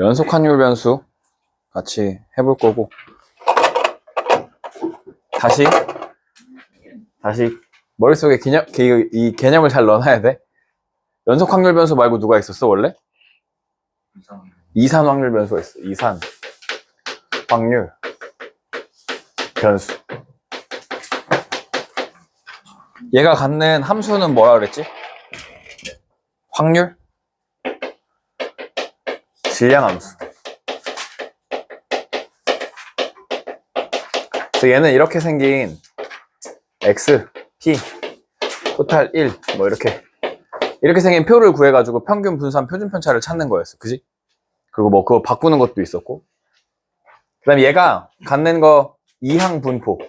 연속 확률 변수 같이 해볼 거고, 다시 머릿속에 이 개념을 잘 넣어놔야 돼. 연속 확률 변수 말고 누가 있었어 원래? 이산 확률 변수가 있어. 이산 확률 변수. 얘가 갖는 함수는 뭐라 그랬지? 확률? 질량 함수. 그래서 얘는 이렇게 생긴 x, p, 토탈 1, 뭐 이렇게 생긴 표를 구해가지고 평균, 분산, 표준 편차를 찾는 거였어. 그지? 그리고 뭐 그거 바꾸는 것도 있었고. 그 다음에 얘가 갖는 거 이항 분포를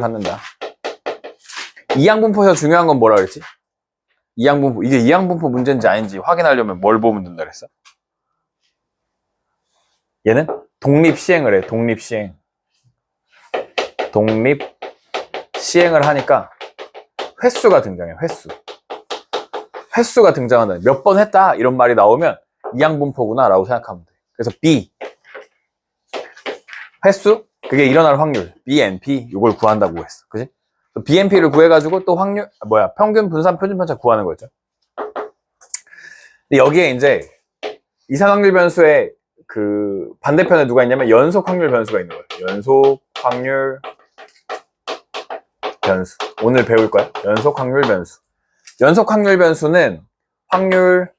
갖는다. 이항 분포에서 중요한 건 뭐라 그랬지? 이항 분포. 이게 이항 분포 문제인지 아닌지 확인하려면 뭘 보면 된다 그랬어? 얘는 독립 시행을 해. 독립 시행을 하니까 횟수가 등장해. 횟수가 등장한다. 몇 번 했다 이런 말이 나오면 이항 분포구나 라고 생각하면 돼. 그래서 B 횟수, 그게 일어날 확률 BNP 이걸 구한다고 했어. 그지? BNP를 구해가지고 또 확률 평균, 분산, 표준 편차 구하는 거죠. 근데 여기에 이제 이산 확률 변수의 그 반대편에 누가 있냐면 연속 확률 변수가 있는 거예요. 연속 확률 변수. 오늘 배울 거야. 연속 확률 변수. 연속 확률 변수는 확률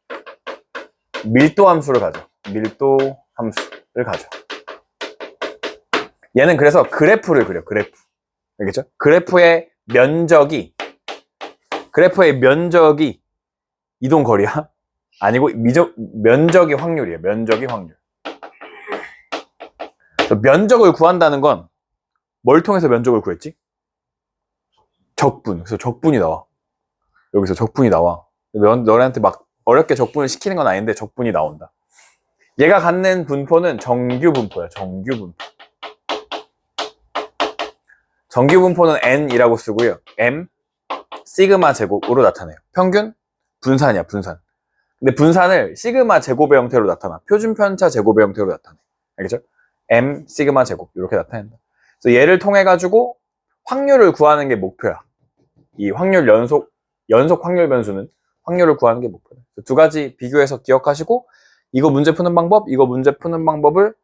밀도 함수를 가져. 얘는 그래서 그래프를 그려. 알겠죠? 그래프의 면적이 이동 거리야? 아니고 면적이 확률이에요. 면적이 확률. 면적을 구한다는 건 뭘 통해서 면적을 구했지? 적분. 그래서 적분이 나와. 여기서 적분이 나와. 너네한테 막 어렵게 적분을 시키는 건 아닌데 적분이 나온다. 얘가 갖는 분포는 정규 분포야. 정규 분포는 n이라고 쓰고요. m 시그마 제곱으로 나타내요. 평균 분산이야. 분산. 근데 분산을 시그마 제곱의 형태로 나타나. 표준 편차 제곱의 형태로 나타내. 알겠죠? m 시그마 제곱 이렇게 나타낸다. 그래서 얘를 통해 가지고 확률을 구하는 게 목표야. 이 확률 연속 확률 변수는 확률을 구하는 게 목표다. 두 가지 비교해서 기억하시고 이거 문제 푸는 방법, 이거 문제 푸는 방법을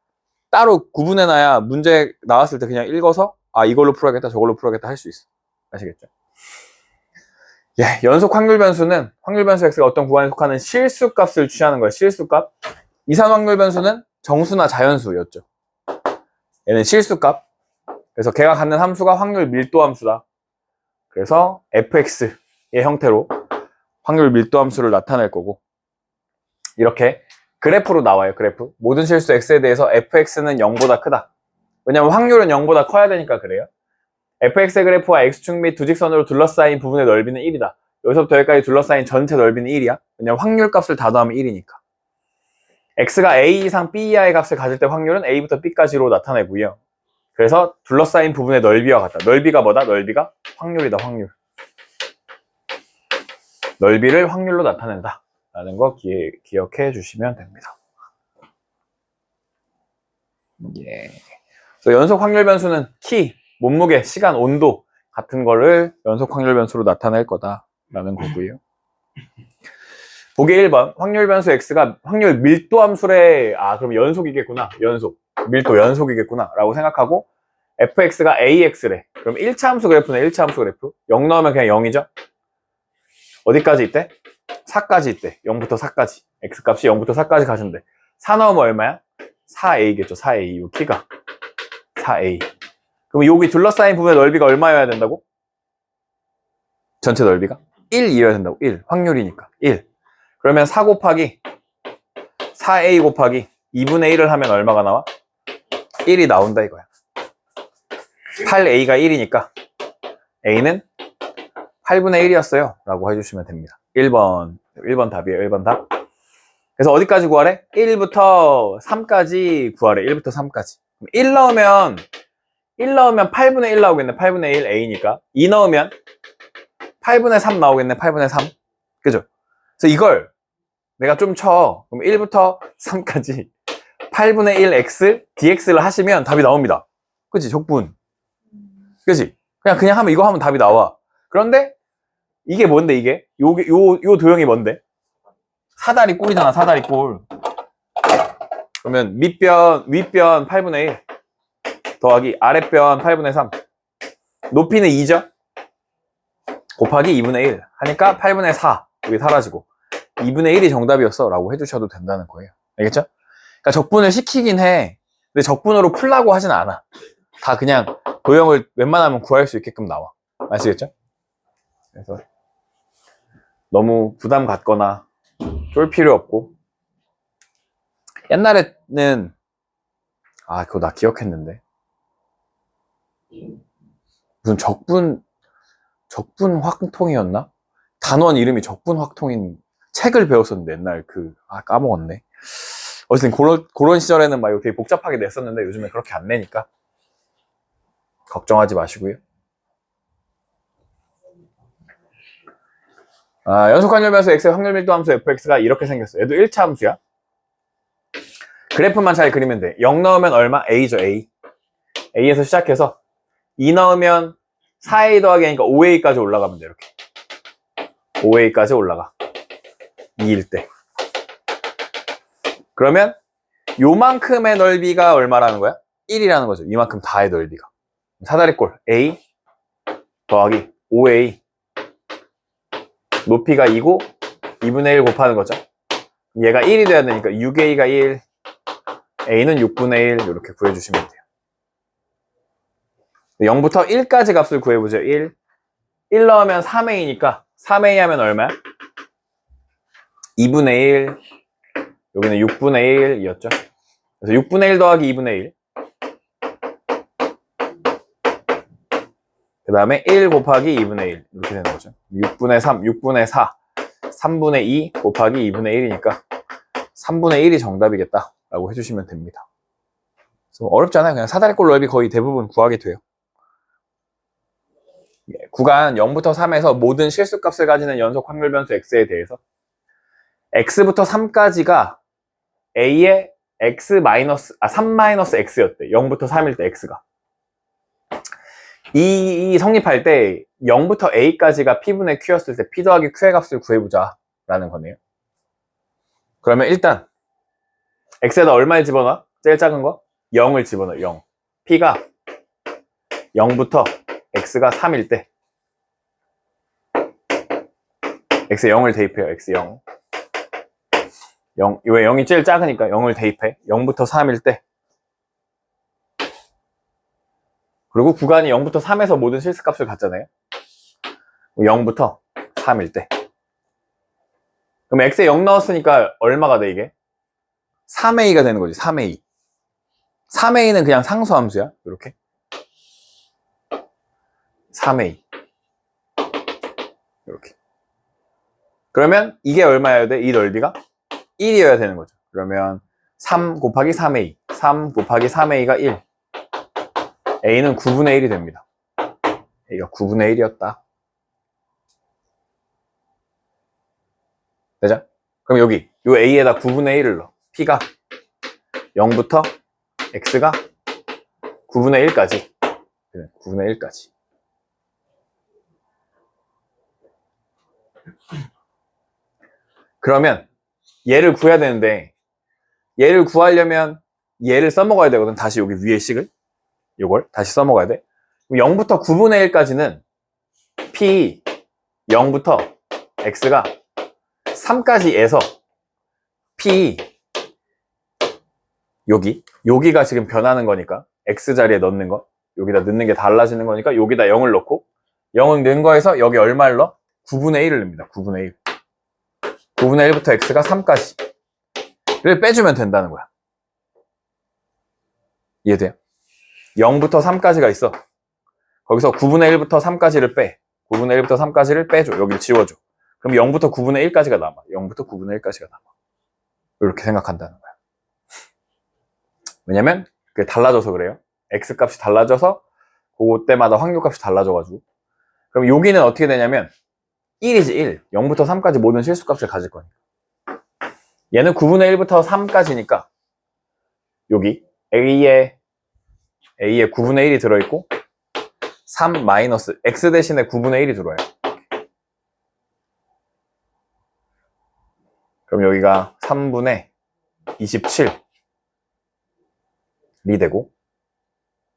따로 구분해놔야 문제 나왔을 때 그냥 읽어서 아 이걸로 풀어야겠다 저걸로 풀어야겠다 할 수 있어. 아시겠죠? 예, 연속 확률 변수는 확률 변수 x가 어떤 구간에 속하는 실수값을 취하는 거예요. 실수값. 이산 확률 변수는 정수나 자연수였죠. 얘는 실수값. 그래서 걔가 갖는 함수가 확률 밀도 함수다. 그래서 fx의 형태로 확률 밀도 함수를 나타낼 거고 이렇게 그래프로 나와요. 그래프. 모든 실수 x에 대해서 fx는 0보다 크다. 왜냐면 확률은 0보다 커야 되니까 그래요. fx의 그래프와 x축 및 두 직선으로 둘러싸인 부분의 넓이는 1이다. 여기서부터 여기까지 둘러싸인 전체 넓이는 1이야. 왜냐면 확률 값을 다 더하면 1이니까. x가 a 이상 b 이하의 값을 가질 때 확률은 a부터 b까지로 나타내고요. 그래서 둘러싸인 부분의 넓이와 같다. 넓이가 뭐다? 넓이가 확률이다. 확률. 넓이를 확률로 나타낸다. 라는 거 기억해 주시면 됩니다. 예. 그래서 연속 확률 변수는 키, 몸무게, 시간, 온도 같은 거를 연속 확률 변수로 나타낼 거다라는 거고요. 보기 1번 확률 변수 x가 확률 밀도 함수래. 그럼 연속이겠구나. 밀도 연속이겠구나 라고 생각하고 fx가 ax래. 그럼 1차 함수 그래프네. 1차 함수 그래프 0 넣으면 그냥 0이죠. 어디까지 있대? 4까지 있대. 0부터 4까지. x값이 0부터 4까지 가준대. 4 넣으면 얼마야? 4a겠죠. 4a. 요 키가 4a. 그럼 여기 둘러싸인 부분의 넓이가 얼마여야 된다고? 전체 넓이가? 1이어야 된다고. 1. 확률이니까. 1. 그러면 4 곱하기 4a 곱하기 2분의 1을 하면 얼마가 나와? 1이 나온다 이거야. 8a가 1이니까 a는 8분의 1이었어요 라고 해주시면 됩니다. 1번 답이에요. 1번 답. 그래서 어디까지 구하래? 1부터 3까지 구하래. 1부터 3까지. 1 넣으면 8분의 1 나오겠네. 8분의 1 a니까 2 넣으면 8분의 3 나오겠네. 8분의 3. 그죠? 그래서 이걸 내가 좀 쳐. 그럼 1부터 3까지 8분의 1 x dx를 하시면 답이 나옵니다. 그치? 적분. 그치? 그냥 하면 이거 하면 답이 나와. 그런데 이게 뭔데 이게? 요 도형이 뭔데? 사다리 꼴이잖아, 사다리 꼴. 그러면 윗변 8분의 1 더하기 아랫변 8분의 3. 높이는 2죠? 곱하기 2분의 1 하니까 8분의 4 여기 사라지고 2분의 1이 정답이었어 라고 해주셔도 된다는 거예요. 알겠죠? 그러니까 적분을 시키긴 해. 근데 적분으로 풀라고 하진 않아. 다 그냥 도형을 웬만하면 구할 수 있게끔 나와. 아시겠죠? 그래서 너무 부담 갖거나 쫄 필요 없고. 옛날에는 그거 나 기억했는데 무슨 적분 확통이었나? 단원 이름이 적분 확통인 책을 배웠었는데 옛날 까먹었네. 어쨌든 그런 시절에는 막 이거 되게 복잡하게 냈었는데 요즘에 그렇게 안 내니까 걱정하지 마시고요. 연속 확률변수 x의 확률 밀도 함수 fx가 이렇게 생겼어. 얘도 1차 함수야. 그래프만 잘 그리면 돼. 0 넣으면 얼마? a죠, a. a에서 시작해서 2 넣으면 4a 더하기 하니까 5a까지 올라가면 돼, 이렇게. 5a까지 올라가. 2일 때. 그러면 요만큼의 넓이가 얼마라는 거야? 1이라는 거죠. 이만큼 다의 넓이가. 사다리꼴 a 더하기 5a 높이가 2고 2분의 1 곱하는 거죠. 얘가 1이 돼야 되니까 6a가 1, a는 6분의 1 이렇게 구해주시면 돼요. 0부터 1까지 값을 구해보죠. 1 넣으면 3a니까 3a 하면 얼마야? 2분의 1 여기는 6분의 1이었죠. 그래서 6분의 1 더하기 2분의 1 그 다음에 1 곱하기 2분의 1 이렇게 되는 거죠. 6분의 3, 6분의 4 3분의 2 곱하기 2분의 1이니까 3분의 1이 정답이겠다 라고 해주시면 됩니다. 그래서 어렵지 않아요. 그냥 사다리꼴 넓이 거의 대부분 구하게 돼요. 구간 0부터 3에서 모든 실수값을 가지는 연속 확률변수 x에 대해서 x부터 3까지가 a의 3-x였대. 0부터 3일 때 x가. 이 성립할 때 0부터 a까지가 p분의 q였을 때 p 더하기 q의 값을 구해보자 라는 거네요. 그러면 일단 x에다 얼마를 집어넣어? 제일 작은 거? 0을 집어넣어. 0. p가 0부터 x가 3일 때 x 0을 대입해요. x 0. 왜 0이 제일 작으니까 0을 대입해. 0부터 3일 때. 그리고 구간이 0부터 3에서 모든 실수값을 갖잖아요. 0부터 3일 때. 그럼 x에 0 넣었으니까 얼마가 돼 이게? 3a가 되는 거지. 3a. 3a는 그냥 상수함수야. 이렇게. 3a. 이렇게. 그러면 이게 얼마여야 돼? 이 넓이가? 1이어야 되는 거죠. 그러면 3 곱하기 3a. 3 곱하기 3a가 1. a는 9분의 1이 됩니다. a가 9분의 1이었다. 되죠? 그럼 여기 요 a에다 9분의 1을 넣어. p가 0부터 x가 9분의 1까지. 9분의 1까지. 그러면 얘를 구해야 되는데 얘를 구하려면 얘를 써먹어야 되거든. 다시 여기 위에 식을 요걸 다시 써먹어야 돼. 0부터 9분의 1까지는 p 0부터 x가 3까지에서 p 여기가 지금 변하는 거니까 x 자리에 넣는 거 여기다 넣는 게 달라지는 거니까 여기다 0을 넣고 0을 넣은 거에서 여기 얼마를 넣어? 9분의 1을 넣습니다. 9분의 1. 9분의 1부터 x가 3까지를 빼주면 된다는 거야. 이해돼요? 0부터 3까지가 있어. 거기서 9분의 1부터 3까지를 빼. 9분의 1부터 3까지를 빼줘. 여기를 지워줘. 그럼 0부터 9분의 1까지가 남아. 0부터 9분의 1까지가 남아. 이렇게 생각한다는 거야. 왜냐면 그게 달라져서 그래요. x값이 달라져서 그때마다 확률값이 달라져가지고. 그럼 여기는 어떻게 되냐면 1이지 1. 0부터 3까지 모든 실수값을 가질 거니까. 얘는 9분의 1부터 3까지니까 여기 A에 9분의 1이 들어있고 3 마이너스 X 대신에 9분의 1이 들어와요. 그럼 여기가 3분의 27이 되고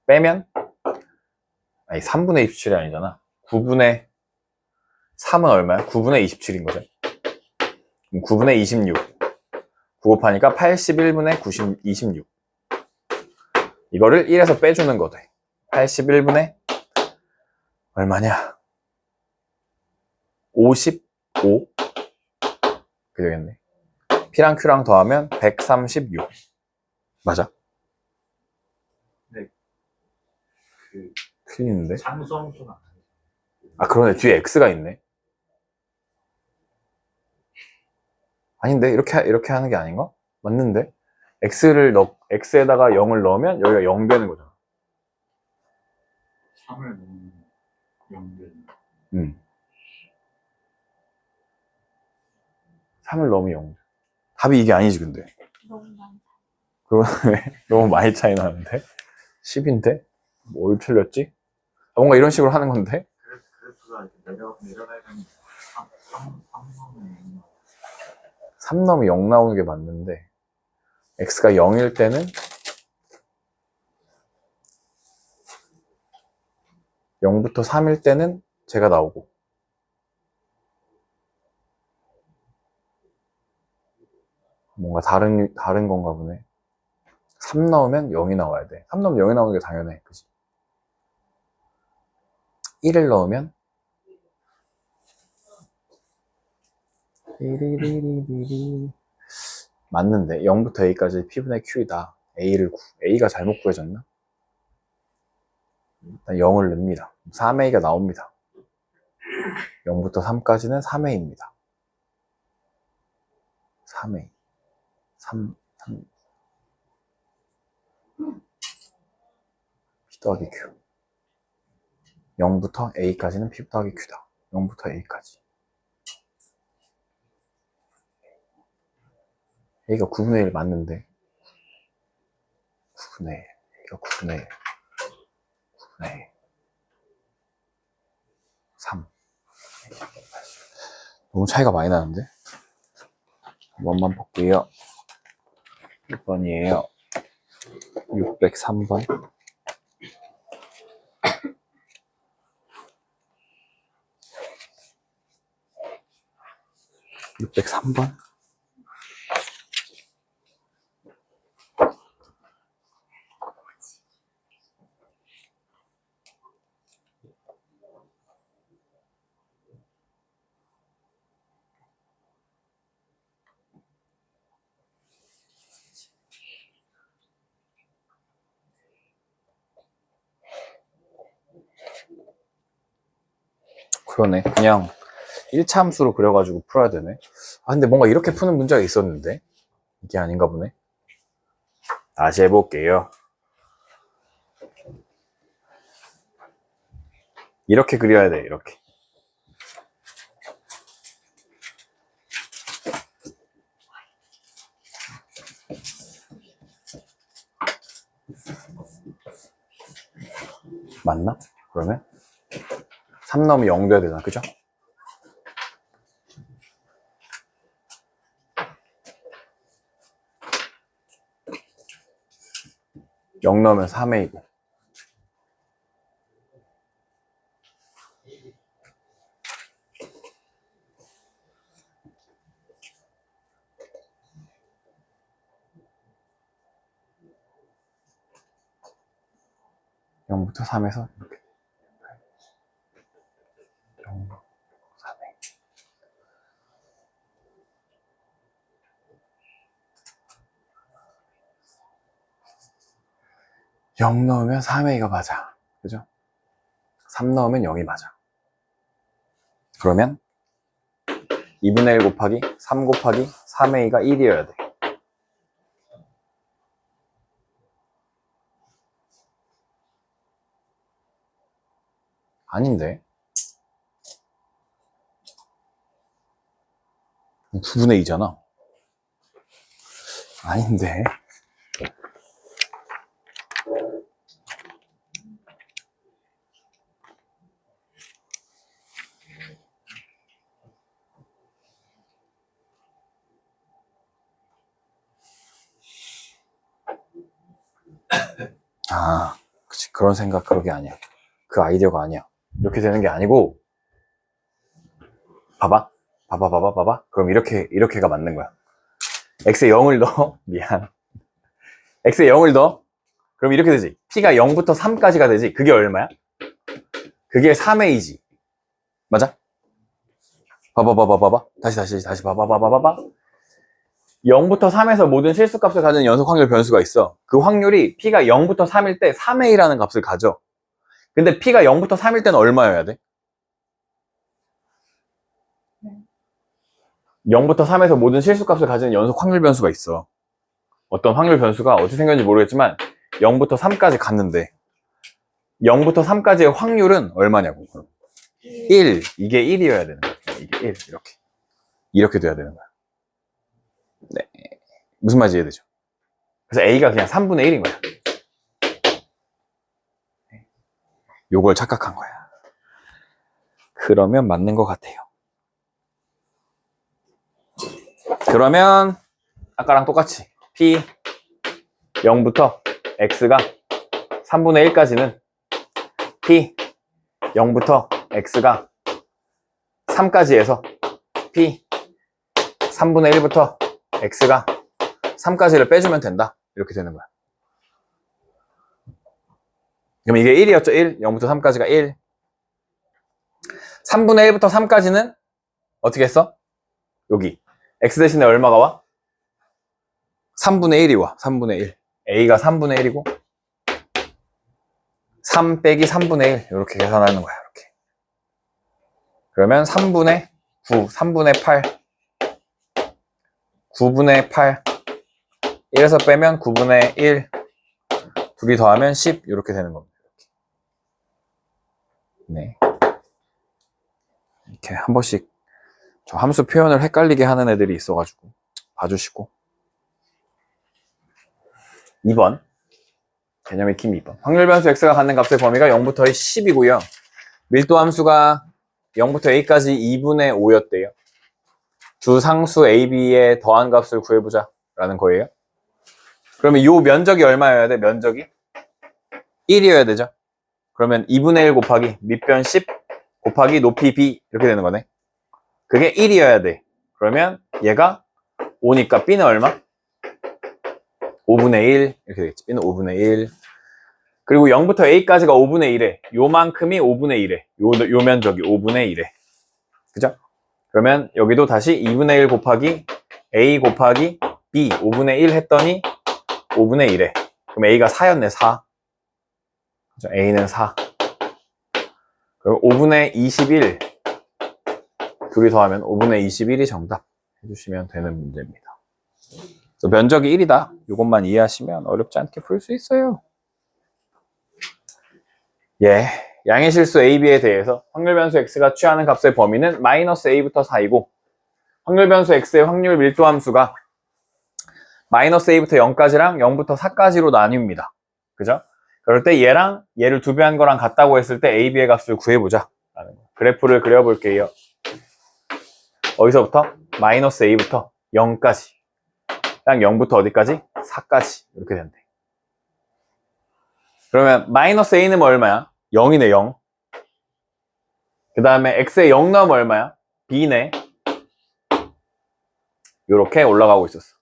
빼면 아니 3분의 27이 아니잖아. 9분의 3은 얼마야? 9분의 27인 거죠. 그럼 9분의 26 9 곱하니까 81분의 26 이거를 1에서 빼주는 거돼. 81분의 얼마냐? 55 그러겠네. P랑 Q랑 더하면 136 맞아? 네. 틀리는데? 상수함수는 안 돼. 아 그러네. 뒤에 X가 있네. 아닌데? 이렇게 하는 게 아닌가? 맞는데? X에다가 0을 넣으면 여기가 0 되는 거잖아. 3을 넣으면 0된 3을 넣으면 0. 답이 이게 아니지 근데. 너무 많다. 그러네. 너무 많이 차이 나는데? 10인데? 뭘 틀렸지? 뭔가 이런 식으로 하는 건데? 그래프가 이렇게 내려가면 3 3 넣으면 0 나오는 게 맞는데 X가 0일 때는 0부터 3일 때는 제가 나오고 뭔가 다른 건가 보네. 3 넣으면 0이 나와야 돼. 3 넣으면 0이 나오는 게 당연해. 그치? 1을 넣으면 맞는데 0부터 A까지 P분의 Q이다. A가 잘못 구해졌나? 일단 0을 넣습니다. 3A가 나옵니다. 0부터 3까지는 3A입니다. 3A 3 P 더하기 Q 0부터 A까지는 P 더하기 Q다. 0부터 A까지 A가 9분의 1 맞는데 9분의 1 A가 9분의 1 9분의 1 3 너무 차이가 많이 나는데? 원만 볼게요. 6번이에요. 603번. 603번. 그러네. 그냥 1차 함수로 그려가지고 풀어야 되네. 아, 근데 뭔가 이렇게 푸는 문제가 있었는데? 이게 아닌가 보네. 다시 해볼게요. 이렇게 그려야 돼, 이렇게. 맞나? 그러면? 3 넣으면 0 돼야 되잖아, 그죠? 0 넣으면 3A고 0부터 3에서 이렇게 0, 3A 0 넣으면 3A가 맞아. 그죠? 3 넣으면 0이 맞아. 그러면 2분의 1 곱하기 3 곱하기 3A가 1이어야 돼. 아닌데? 9분의 2잖아. 아닌데. 아, 그치. 그런 생각, 그게 아니야. 그 아이디어가 아니야. 이렇게 되는 게 아니고, 봐봐. 봐봐. 그럼 이렇게가 맞는 거야. x에 0을 넣어. 미안. x에 0을 넣어. 그럼 이렇게 되지. p가 0부터 3까지가 되지. 그게 얼마야? 그게 3a지. 맞아? 봐봐. 다시 봐봐. 0부터 3에서 모든 실수값을 가지는 연속 확률 변수가 있어. 그 확률이 p가 0부터 3일 때 3a라는 값을 가져. 근데 p가 0부터 3일 때는 얼마여야 돼? 0부터 3에서 모든 실수값을 가지는 연속 확률 변수가 있어. 어떤 확률 변수가 어떻게 생겼는지 모르겠지만 0부터 3까지 갔는데 0부터 3까지의 확률은 얼마냐고. 1. 이게 1이어야 되는 거야. 이게 1. 이렇게 돼야 되는 거야. 네. 무슨 말인지 이해되죠? 그래서 A가 그냥 3분의 1인 거야. 요걸 착각한 거야. 그러면 맞는 것 같아요. 그러면 아까랑 똑같이 P 0부터 X가 3분의 1까지는 P 0부터 X가 3까지 해서 P 3분의 1부터 X가 3까지를 빼주면 된다. 이렇게 되는 거야. 그럼 이게 1이었죠? 1. 0부터 3까지가 1. 3분의 1부터 3까지는 어떻게 했어? 여기. X 대신에 얼마가 와? 3분의 1이 와. 3분의 1. A가 3분의 1이고 3 빼기 3분의 1 이렇게 계산하는 거야. 이렇게. 그러면 3분의 9, 3분의 8, 9분의 8 1에서 빼면 9분의 1 둘이 더하면 10 이렇게 되는 겁니다. 네. 이렇게 한 번씩 저 함수 표현을 헷갈리게 하는 애들이 있어가지고 봐주시고. 2번 개념 익힘 2번 확률 변수 x가 갖는 값의 범위가 0부터 10이고요. 밀도 함수가 0부터 a까지 2분의 5였대요. 두 상수 a, b의 더한 값을 구해보자 라는 거예요. 그러면 이 면적이 얼마여야 돼? 면적이 1이어야 되죠. 그러면 2분의 1 곱하기 밑변 10 곱하기 높이 b 이렇게 되는 거네. 그게 1이어야 돼. 그러면 얘가 5니까 b는 얼마? 5분의 1 이렇게 되겠지. b는 5분의 1. 그리고 0부터 a까지가 5분의 1에 요만큼이 5분의 1에 요 면적이 5분의 1에 그죠? 그러면 여기도 다시 2분의 1 곱하기 a 곱하기 b 5분의 1 했더니 5분의 1에 그럼 a가 4였네 4 그죠? a는 4 그럼 5분의 21 둘이 더하면 5분의 21이 정답 해주시면 되는 문제입니다. 그래서 면적이 1이다 이것만 이해하시면 어렵지 않게 풀 수 있어요. 예, 양의 실수 a, b에 대해서 확률 변수 x가 취하는 값의 범위는 마이너스 a부터 4이고 확률 변수 x의 확률 밀도 함수가 마이너스 a부터 0까지랑 0부터 4까지로 나뉩니다. 그죠? 그럴 때 얘랑 얘를 2배 한 거랑 같다고 했을 때 a, b의 값을 구해보자. 그래프를 그려볼게요. 어디서부터? 마이너스 a부터 0까지. 딱 0부터 어디까지? 4까지. 이렇게 된대. 그러면 마이너스 a는 뭐 얼마야? 0이네 0. 그 다음에 x에 0 넣으면 얼마야? b네. 이렇게 올라가고 있었어.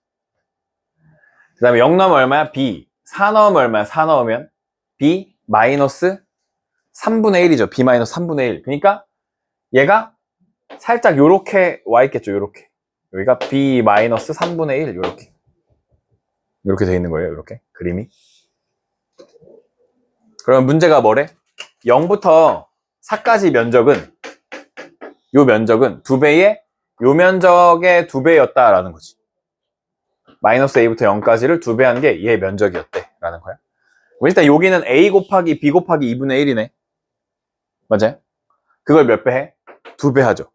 그 다음에 0 넣으면 얼마야? b. 4 넣으면 얼마야? 4 넣으면 b 마이너스 3분의 1이죠. b 마이너스 3분의 1. 그러니까 얘가 살짝 요렇게 와 있겠죠. 요렇게. 여기가 b 마이너스 3분의 1 요렇게. 이렇게 돼 있는 거예요. 이렇게 그림이. 그러면 문제가 뭐래? 0부터 4까지 면적은 요 면적은 2배의 요 면적의 2배였다라는 거지. 마이너스 a부터 0까지를 2배 한 게 얘 면적이었대 라는 거야. 일단 여기는 a 곱하기 b 곱하기 2분의 1이네. 맞아요? 그걸 몇 배 해? 2배 하죠.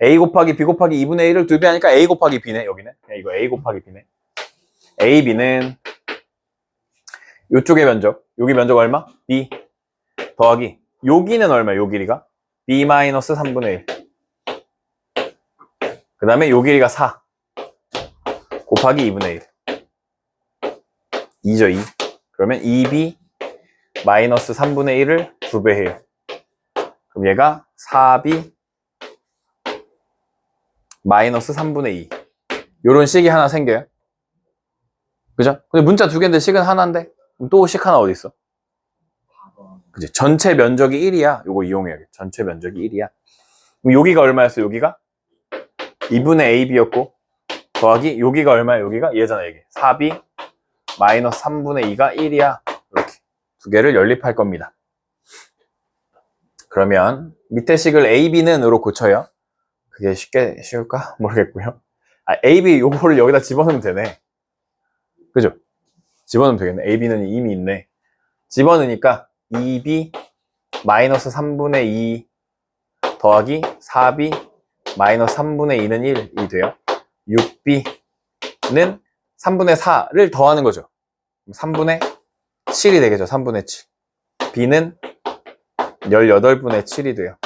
a 곱하기 b 곱하기 2분의 1을 2배 하니까 a 곱하기 b네. 여기는 이거 a 곱하기 b네. A, B는 이쪽의 면적, 여기 면적 얼마? B 더하기 여기는 얼마? 요 길이가? B 마이너스 3분의 1. 그 다음에 요 길이가 4 곱하기 2분의 1. 2죠, 2. 그러면 2B 마이너스 3분의 1을 2배 해요. 그럼 얘가 4B 마이너스 3분의 2. 요런 식이 하나 생겨요. 그죠? 근데 문자 두 개인데 식은 하나인데? 그럼 또 식 하나 어디 있어? 그치? 전체 면적이 1이야. 요거 이용해야겠. 전체 면적이 1이야. 그럼 여기가 얼마였어? 여기가? 2분의 AB였고 더하기 여기가 얼마야? 여기가? 얘잖아, 이게. 4B 마이너스 3분의 2가 1이야. 이렇게 두 개를 연립할 겁니다. 그러면 밑에 식을 AB는 으로 고쳐요. 그게 쉬울까? 모르겠고요. AB 요거를 여기다 집어넣으면 되네. 그죠? 집어넣으면 되겠네. AB는 이미 있네. 집어넣으니까 2B 마이너스 3분의 2 더하기 4B 마이너스 3분의 2는 1이 돼요. 6B는 3분의 4를 더하는 거죠. 3분의 7이 되겠죠. 3분의 7. B는 18분의 7이 돼요.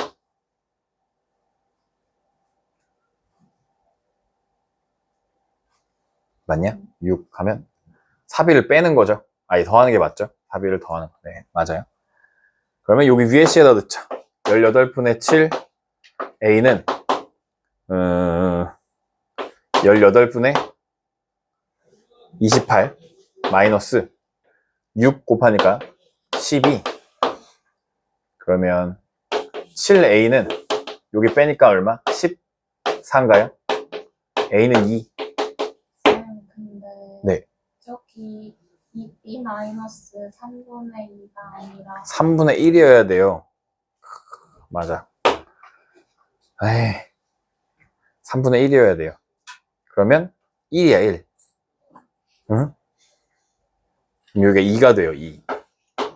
맞냐? 6 하면 4B를 빼는 거죠. 아니, 더하는 게 맞죠? 4B를 더하는 거. 네, 맞아요. 그러면 여기 위에 C에다 넣자. 18분의 7 A는 18분의 28 마이너스 6 곱하니까 12. 그러면 7A는 여기 빼니까 얼마? 14인가요? A는 2. 근데 네. 저기 2b 마이너스 3분의 2가 아니라 3분의 1이어야 돼요. 맞아. 에이, 3분의 1이어야 돼요. 그러면 1이야, 1. 응? 그럼 여기가 2가 돼요, 2.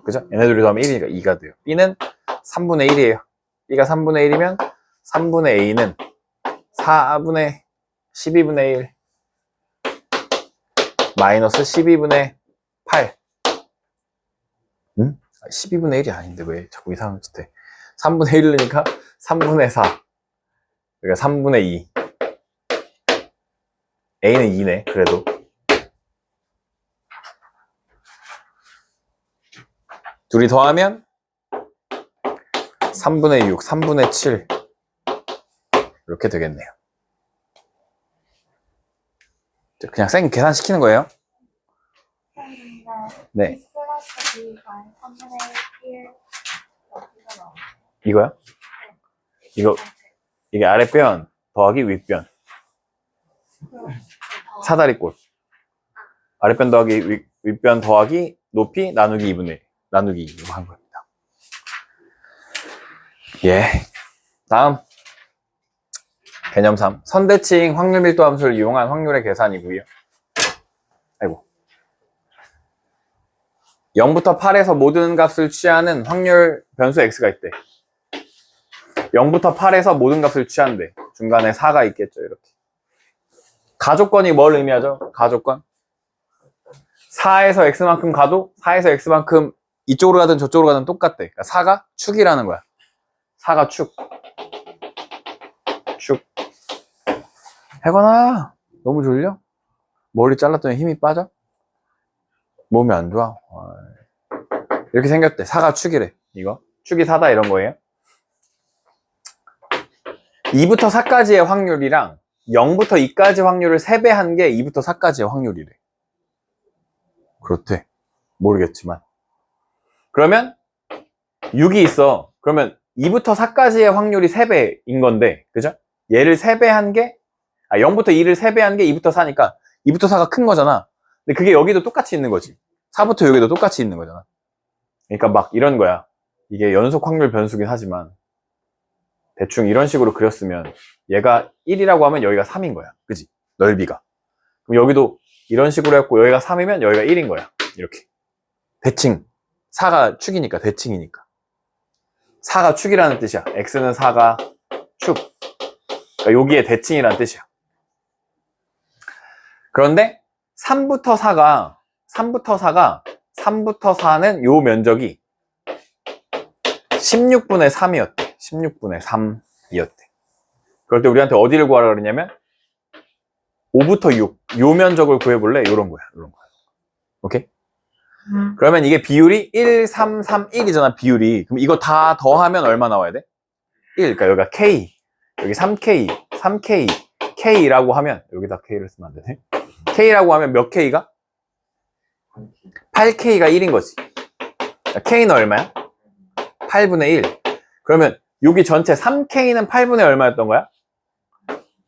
그죠? 얘네들이 더하면 1이니까 2가 돼요. B는 3분의 1이에요. B가 3분의 1이면 3분의 A는 4분의 12분의 1 마이너스 12분의 8. 응? 12분의 1이 아닌데 왜 자꾸 이상한 짓 해. 3분의 1이니까 3분의 4. 그러니까 3분의 2. A는 2네, 그래도. 둘이 더하면 3분의 6, 3분의 7. 이렇게 되겠네요. 그냥 생 계산시키는 거예요. 네. B 플러스 B가 3분의 1 여기가 나와요. 이거요? 이거, 이게 아랫변 더하기 윗변. 사다리꼴. 아랫변 더하기 윗변 더하기 높이 나누기 2분의 1. 나누기 2. 이거 한 겁니다. 예. 다음. 개념 3. 선대칭 확률 밀도 함수를 이용한 확률의 계산이고요. 아이고. 0부터 8에서 모든 값을 취하는 확률 변수 x가 있대. 0부터 8에서 모든 값을 취한대. 중간에 4가 있겠죠, 이렇게. 가조건이 뭘 의미하죠? 가조건. 4에서 x만큼 가도 4에서 x만큼 이쪽으로 가든 저쪽으로 가든 똑같대. 그러니까 4가 축이라는 거야. 4가 축. 축. 혜건아, 너무 졸려? 머리 잘랐더니 힘이 빠져? 몸이 안 좋아? 이렇게 생겼대. 4가 축이래. 이거. 축이 4다 이런 거예요. 2부터 4까지의 확률이랑 0부터 2까지 확률을 3배한 게 2부터 4까지의 확률이래. 그렇대. 모르겠지만. 그러면 6이 있어. 그러면 2부터 4까지의 확률이 3배인 건데, 그죠? 얘를 3배한 게, 0부터 2를 3배한 게 2부터 4니까 2부터 4가 큰 거잖아. 근데 그게 여기도 똑같이 있는 거지. 4부터 여기도 똑같이 있는 거잖아. 그러니까 막 이런 거야. 이게 연속 확률 변수긴 하지만 대충 이런 식으로 그렸으면 얘가 1이라고 하면 여기가 3인 거야. 그지? 넓이가. 그럼 여기도 이런 식으로 했고 여기가 3이면 여기가 1인 거야. 이렇게. 대칭. 4가 축이니까 대칭이니까. 4가 축이라는 뜻이야. x는 4가 축. 그러니까 여기에 대칭이라는 뜻이야. 그런데 3부터 4는 요 면적이 16분의 3이었대. 16분의 3이었대. 그럴 때 우리한테 어디를 구하라 그러냐면 5부터 6, 요 면적을 구해볼래? 요런 거야. 오케이? 그러면 이게 비율이 1, 3, 3, 1이잖아, 비율이. 그럼 이거 다 더하면 얼마 나와야 돼? 1. 그러니까 여기가 K, 여기 3K, 3K, K라고 하면, 여기다 K를 쓰면 안 되네. K라고 하면 몇 K가? 8K가 1인 거지. K는 얼마야? 8분의 1. 그러면 여기 전체 3K는 8분의 얼마였던 거야?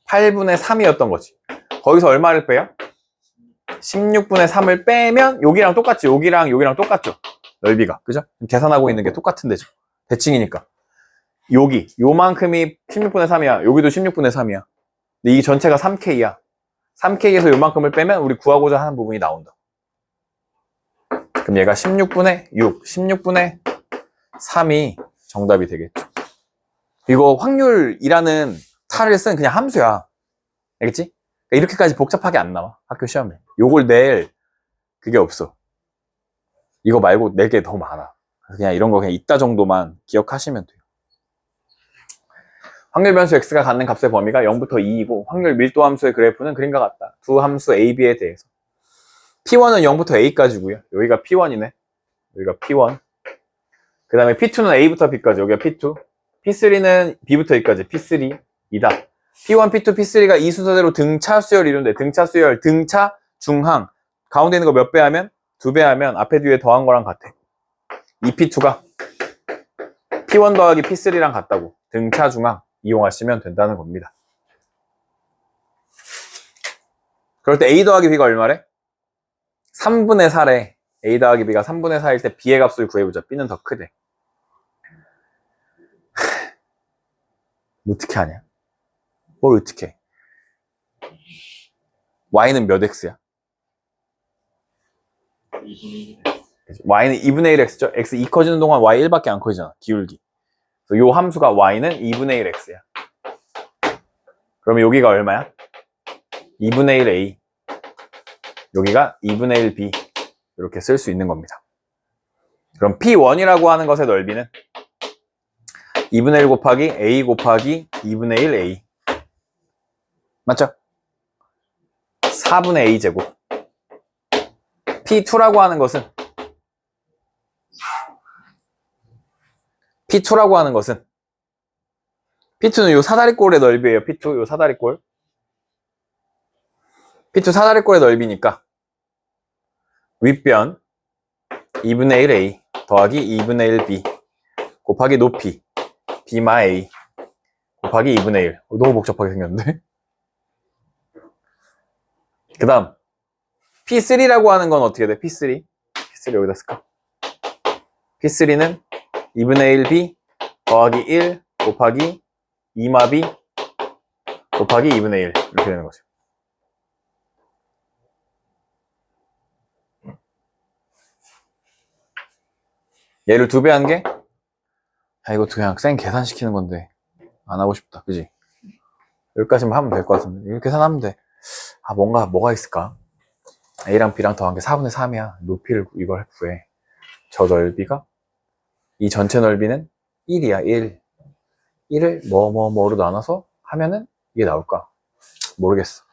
8분의 3이었던 거지. 거기서 얼마를 빼요? 16분의 3을 빼면 여기랑 똑같지. 여기랑 똑같죠. 넓이가. 그죠? 계산하고 있는 게 똑같은 데죠. 대칭이니까. 요만큼이 16분의 3이야. 여기도 16분의 3이야. 근데 이 전체가 3K야. 3K에서 요만큼을 빼면 우리 구하고자 하는 부분이 나온다. 그럼 얘가 16분의 6, 16분의 3이 정답이 되겠죠. 이거 확률이라는 탈을 쓴 그냥 함수야. 알겠지? 그러니까 이렇게까지 복잡하게 안 나와. 학교 시험에. 요걸 낼 그게 없어. 이거 말고 낼 게 더 많아. 그냥 이런 거 그냥 있다 정도만 기억하시면 돼요. 확률 변수 x가 갖는 값의 범위가 0부터 2이고 확률 밀도 함수의 그래프는 그림과 같다. 두 함수 a, b에 대해서. p1은 0부터 a까지고요. 여기가 p1이네. 여기가 p1. 그 다음에 p2는 a부터 b까지. 여기가 p2. p3는 b부터 e까지. p3이다. p1, p2, p3가 이 순서대로 등차 수열 이루는데 등차 수열, 등차, 중항 가운데 있는 거 몇 배 하면? 2배 하면 앞에 뒤에 더한 거랑 같아. 이 p2가 p1 더하기 p3랑 같다고. 등차, 중항 이용하시면 된다는 겁니다. 그럴 때 a 더하기 b가 얼마래? 3분의 4래. a 더하기 b가 3분의 4일 때 b의 값을 구해보자. b는 더 크대. 어떻게 하냐? 뭘 어떻게 해? y는 몇 x야? y는 2분의 1 x죠? x 2 커지는 동안 y 1밖에 안 커지잖아. 기울기. 그래서 요 함수가 y는 2분의 1 x야. 그러면 여기가 얼마야? 2분의 1 a. 여기가 2분의 1 b. 이렇게 쓸 수 있는 겁니다. 그럼 p1이라고 하는 것의 넓이는 2분의 1 곱하기 a 곱하기 2분의 1 a. 맞죠? 4분의 a 제곱. p2라고 하는 것은 p2는 요 사다리꼴의 넓이에요. p2 요 사다리꼴. p2 사다리꼴의 넓이니까 윗변 2분의 1 a 더하기 2분의 1 b 곱하기 높이 b마 a 곱하기 2분의 1. 너무 복잡하게 생겼는데? 그 다음 P3라고 하는 건 어떻게 돼? P3 여기다 쓸까? P3는 2분의 1B 더하기 1 곱하기 2마 B 곱하기 2분의 1 이렇게 되는 거죠. 얘를 2배 한 게? 이거 그냥 쌩 계산시키는 건데 안 하고 싶다. 그지? 여기까지만 하면 될 것 같은데 이렇게 계산하면 돼. 뭐가 있을까? A랑 B랑 더한 게 4분의 3이야. 높이를 이걸 구해. 저 넓이가 이 전체 넓이는 1이야. 1을 뭐로 나눠서 하면은 이게 나올까? 모르겠어.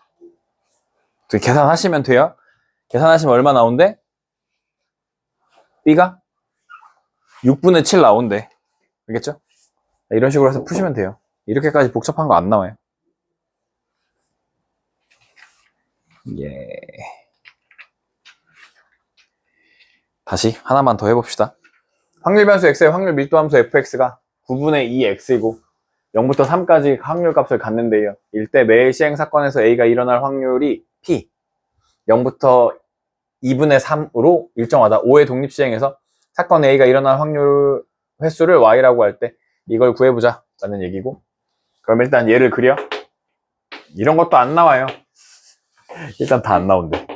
계산하시면 돼요. 계산하시면 얼마 나온대? B가 6분의 7 나온대. 알겠죠? 이런 식으로 해서 푸시면 돼요. 이렇게까지 복잡한 거 안 나와요. 예. 다시 하나만 더 해봅시다. 확률 변수 x의 확률 밀도 함수 fx가 9분의 2x이고 0부터 3까지 확률 값을 갖는데요. 일대 매일 시행 사건에서 a가 일어날 확률이 p 0부터 2분의 3으로 일정하다. 5의 독립 시행에서 사건 a가 일어날 확률 횟수를 y라고 할 때 이걸 구해보자 라는 얘기고, 그럼 일단 얘를 그려. 이런 것도 안 나와요. 일단 다 안 나온대.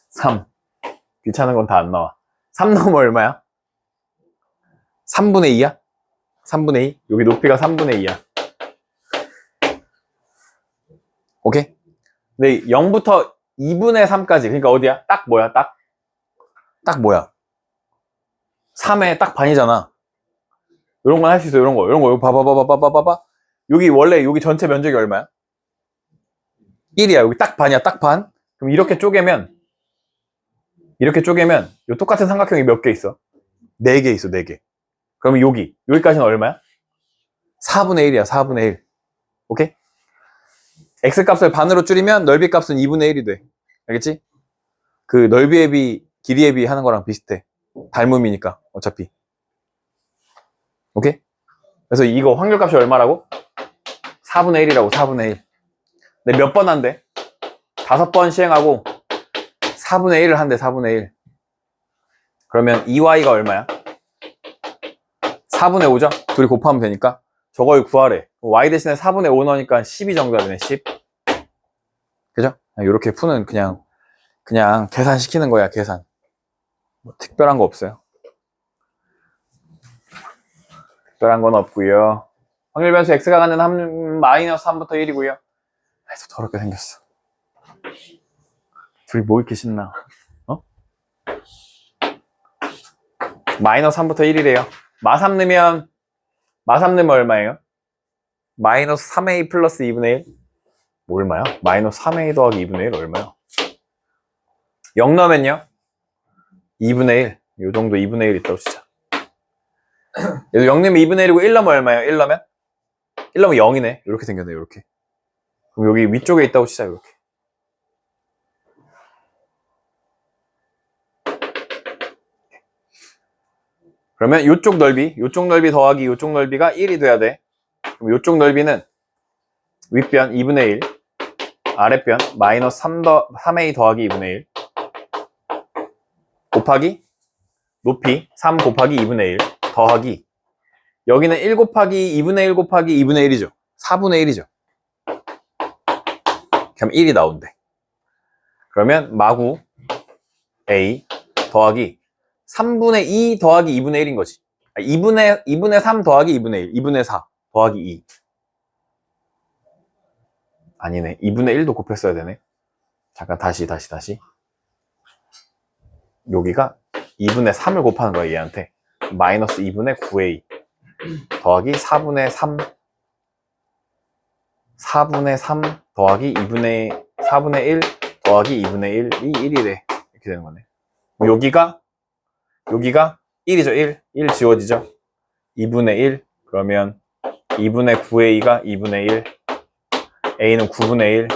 3 귀찮은 건 다 안 나와. 3 넣으면 얼마야? 3분의 2야? 3분의 2? 여기 높이가 3분의 2야. 오케이? 근데 0부터 2분의 3까지. 그러니까 어디야? 딱 뭐야? 딱 뭐야? 3의 딱 반이잖아. 이런 건 할 수 있어. 이런 거. 이거 봐봐. 여기 원래 여기 전체 면적이 얼마야? 1이야. 여기 딱 반이야. 딱 반. 그럼 이렇게 쪼개면 요 똑같은 삼각형이 몇 개 있어? 4개 있어. 4개. 그러면 여기까지는 얼마야? 4분의 1이야. 4분의 1. 오케이? x 값을 반으로 줄이면 넓이 값은 2분의 1이 돼. 알겠지? 그 넓이의 비, 길이의 비 하는 거랑 비슷해. 닮음이니까 어차피. 오케이? 그래서 이거 확률 값이 얼마라고? 4분의 1이라고. 4분의 1. 근데 몇 번 한대? 5번 시행하고 4분의 1을 한대. 4분의 1. 그러면 2y가 얼마야? 4분의 5죠? 둘이 곱하면 되니까 저걸 구하래. y 대신에 4분의 5 넣으니까 12 정도가 되네. 10. 그죠? 이렇게 푸는 그냥 계산시키는 거야. 계산. 뭐 특별한 거 없어요. 특별한 건 없고요. 확률 변수 x가 갖는 마이너스 3부터 1이고요. 아이고 더럽게 생겼어. 둘이 뭐 이렇게 신나? 어? 마이너스 3부터 1이래요. 마3 넣으면 얼마예요? 마이너스 3a 플러스 2분의 1? 뭐 얼마야? 마이너스 3a 더하기 2분의 1 얼마야? 0 넣으면요? 2분의 1. 요 정도 2분의 1 있다고 치자. 0 넣으면 2분의 1이고 1 넣으면 얼마예요? 1 넣으면 0이네. 이렇게 생겼네. 이렇게. 그럼 여기 위쪽에 있다고 치자. 이렇게. 그러면 요쪽 넓이 더하기 요쪽 넓이가 1이 돼야 돼. 그럼 요쪽 넓이는 윗변 2분의 1, 아랫변 마이너스 3a 더하기 2분의 1 곱하기 높이 3 곱하기 2분의 1 더하기 여기는 1 곱하기 2분의 1 곱하기 2분의 1이죠. 4분의 1이죠. 그럼 1이 나온대. 그러면 마구 a 더하기 3분의 2 더하기 2분의 1인 거지. 2분의 3 더하기 2분의 1, 2분의 4 더하기 2. 아니네. 2분의 1도 곱했어야 되네. 잠깐 다시. 여기가 2분의 3을 곱하는 거야, 얘한테. 마이너스 2분의 9a 더하기 4분의 3 더하기 4분의 1 더하기 2분의 1이 1이래. 이렇게 되는 거네. 여기가 1이죠. 1 지워지죠. 2분의 1 그러면 2분의 9a가 2분의 1 a는 9분의 1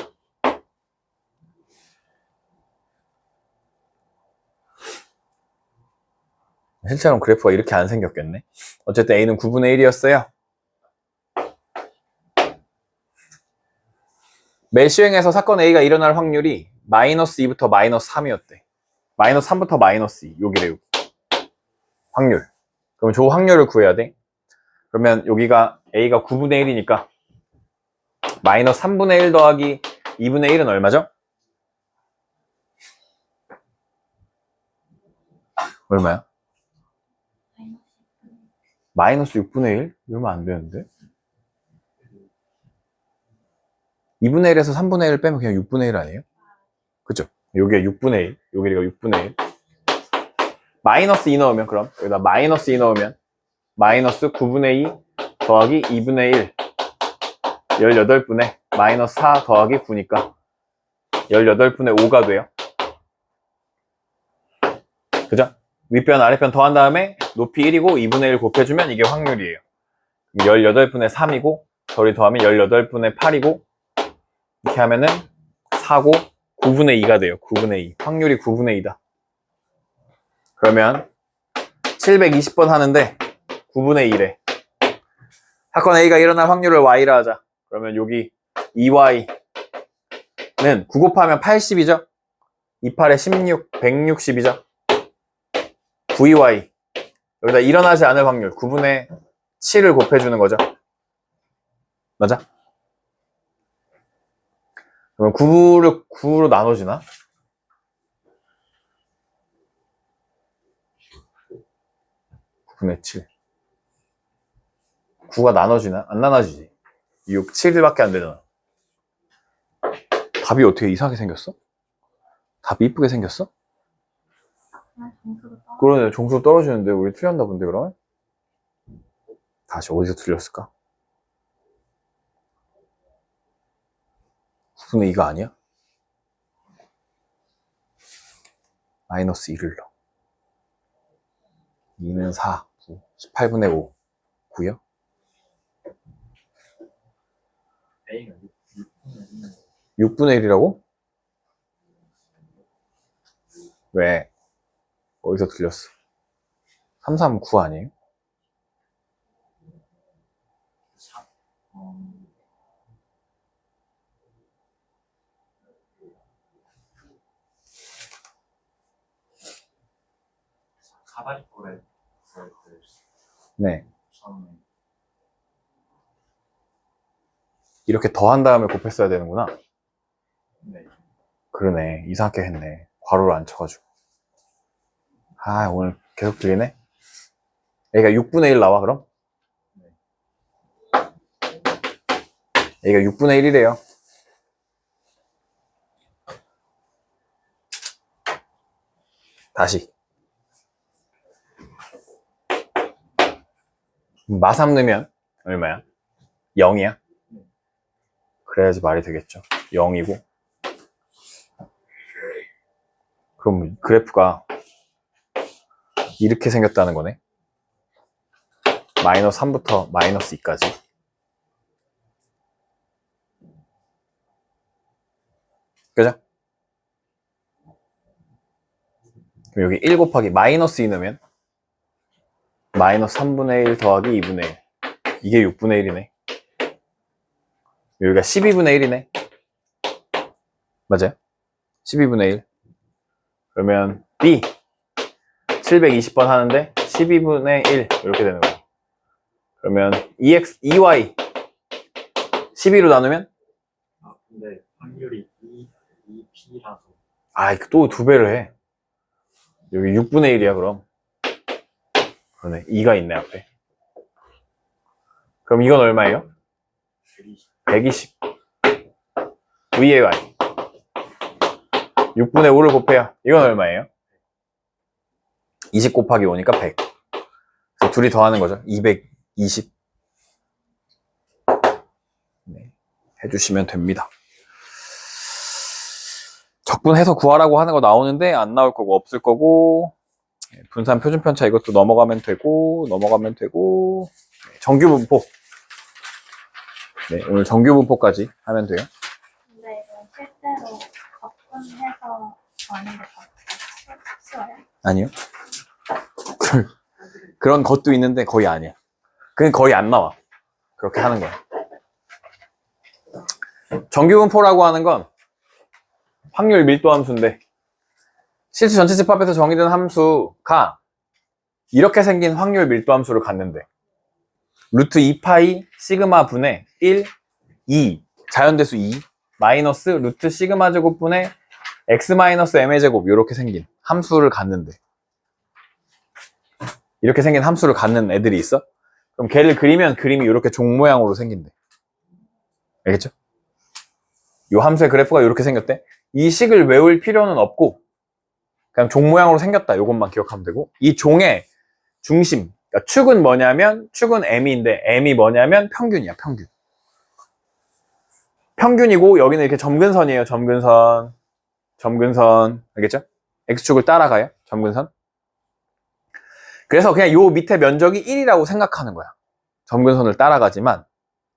실제로는 그래프가 이렇게 안 생겼겠네. 어쨌든 a는 9분의 1이었어요. 매 시행에서 사건 a가 일어날 확률이 마이너스 2부터 마이너스 3이었대. 마이너스 3부터 마이너스 2 여기래. 여기. 확률. 그럼 저 확률을 구해야 돼. 그러면 여기가 a가 9분의 1이니까 마이너스 3분의 1 더하기 2분의 1은 얼마죠? 얼마야? 마이너스 6분의 1? 이러면 안 되는데? 2분의 1에서 3분의 1 빼면 그냥 6분의 1 아니에요? 그쵸? 여기가 6분의 1, 여기가 6분의 1. 마이너스 2 넣으면 그럼 여기다 마이너스 2 넣으면 마이너스 9분의 2 더하기 2분의 1 18분의 마이너스 4 더하기 9니까 18분의 5가 돼요. 그죠? 윗변 아랫변 더한 다음에 높이 1이고 2분의 1 곱해주면 이게 확률이에요. 18분의 3이고 저리 더하면 18분의 8이고 이렇게 하면은 4고 9분의 2가 돼요. 9분의 2. 확률이 9분의 2다. 그러면 720번 하는데 9분의 2래. 사건 A가 일어날 확률을 Y라 하자. 그러면 여기 2Y는 9 곱하면 80이죠? 28에 16, 160이죠? 9Y. 여기다 일어나지 않을 확률 9분의 7을 곱해주는 거죠. 맞아? 그러면 9로 나눠지나? 9분의 7. 9가 나눠지나? 안 나눠지지. 6, 7밖에 안 되잖아. 답이 어떻게 이상하게 생겼어? 답이 이쁘게 생겼어? 아, 점수도 떨어. 그러네. 점수 떨어지는데 우리 틀렸나 본데 그러면? 다시 어디서 틀렸을까? 9분의 2가 아니야? 마이너스 1을 넣어. 2는 4, 9, 18분의 5, 9요? A가 6분의 6분의 1이라고? 왜? 어디서 틀렸어? 3, 3, 9 아니에요? 4. 4다리 거래. 네. 처음에. 이렇게 더한 다음에 곱했어야 되는구나. 네. 그러네. 이상하게 했네. 괄호를 안 쳐가지고. 아, 오늘 계속 들리네? 얘가 6분의 1 나와, 그럼? 얘가 6분의 1이래요. 다시. 마3 넣으면 얼마야? 0이야? 그래야지 말이 되겠죠. 0이고. 그럼 그래프가 이렇게 생겼다는 거네. 마이너스 3부터 마이너스 2까지. 그죠? 그럼 여기 1 곱하기 마이너스 2 넣으면 마이너스 3분의 1 더하기 2분의 1. 이게 6분의 1이네. 여기가 12분의 1이네. 맞아요? 12분의 1. 그러면 B 720번 하는데 12분의 1 이렇게 되는 거예요. 그러면 2x, 2y 12로 나누면 아, 근데 확률이 2P라서. 아, 또 2배를 해. 여기 6분의 1이야 그럼. 그러네. 2가 있네 앞에. 그럼 이건 얼마예요? 120. V의 Y 6분의 5를 곱해요. 이건 얼마예요? 20 곱하기 5니까 100. 그래서 둘이 더하는 거죠. 220. 네, 해주시면 됩니다. 적분해서 구하라고 하는 거 나오는데 안 나올 거고 없을 거고, 분산 표준편차 이것도 넘어가면 되고 정규분포. 네, 오늘 정규분포까지 하면 돼요. 근데 이거 실제로 접근해서 하는 것 같아요. 쉬워요? 아니요. 그런 것도 있는데 거의 아니야. 그건 거의 안 나와. 그렇게 하는 거야. 정규분포라고 하는 건 확률 밀도 함수인데 실수 전체 집합에서 정의된 함수가 이렇게 생긴 확률 밀도 함수를 갖는데 루트 2파이 시그마 분의 1, 2 자연대수 2 마이너스 루트 시그마 제곱분의 x 마이너스 m의 제곱 이렇게 생긴 함수를 갖는데 이렇게 생긴 함수를 갖는 애들이 있어? 그럼 걔를 그리면 그림이 이렇게 종 모양으로 생긴대. 알겠죠? 이 함수의 그래프가 이렇게 생겼대. 이 식을 외울 필요는 없고 그냥 종 모양으로 생겼다. 이것만 기억하면 되고 이 종의 중심, 그러니까 축은 뭐냐면 축은 m인데 m이 뭐냐면 평균이야. 평균이고 여기는 이렇게 점근선이에요. 점근선 알겠죠? x축을 따라가요. 점근선. 그래서 그냥 요 밑에 면적이 1이라고 생각하는 거야. 점근선을 따라가지만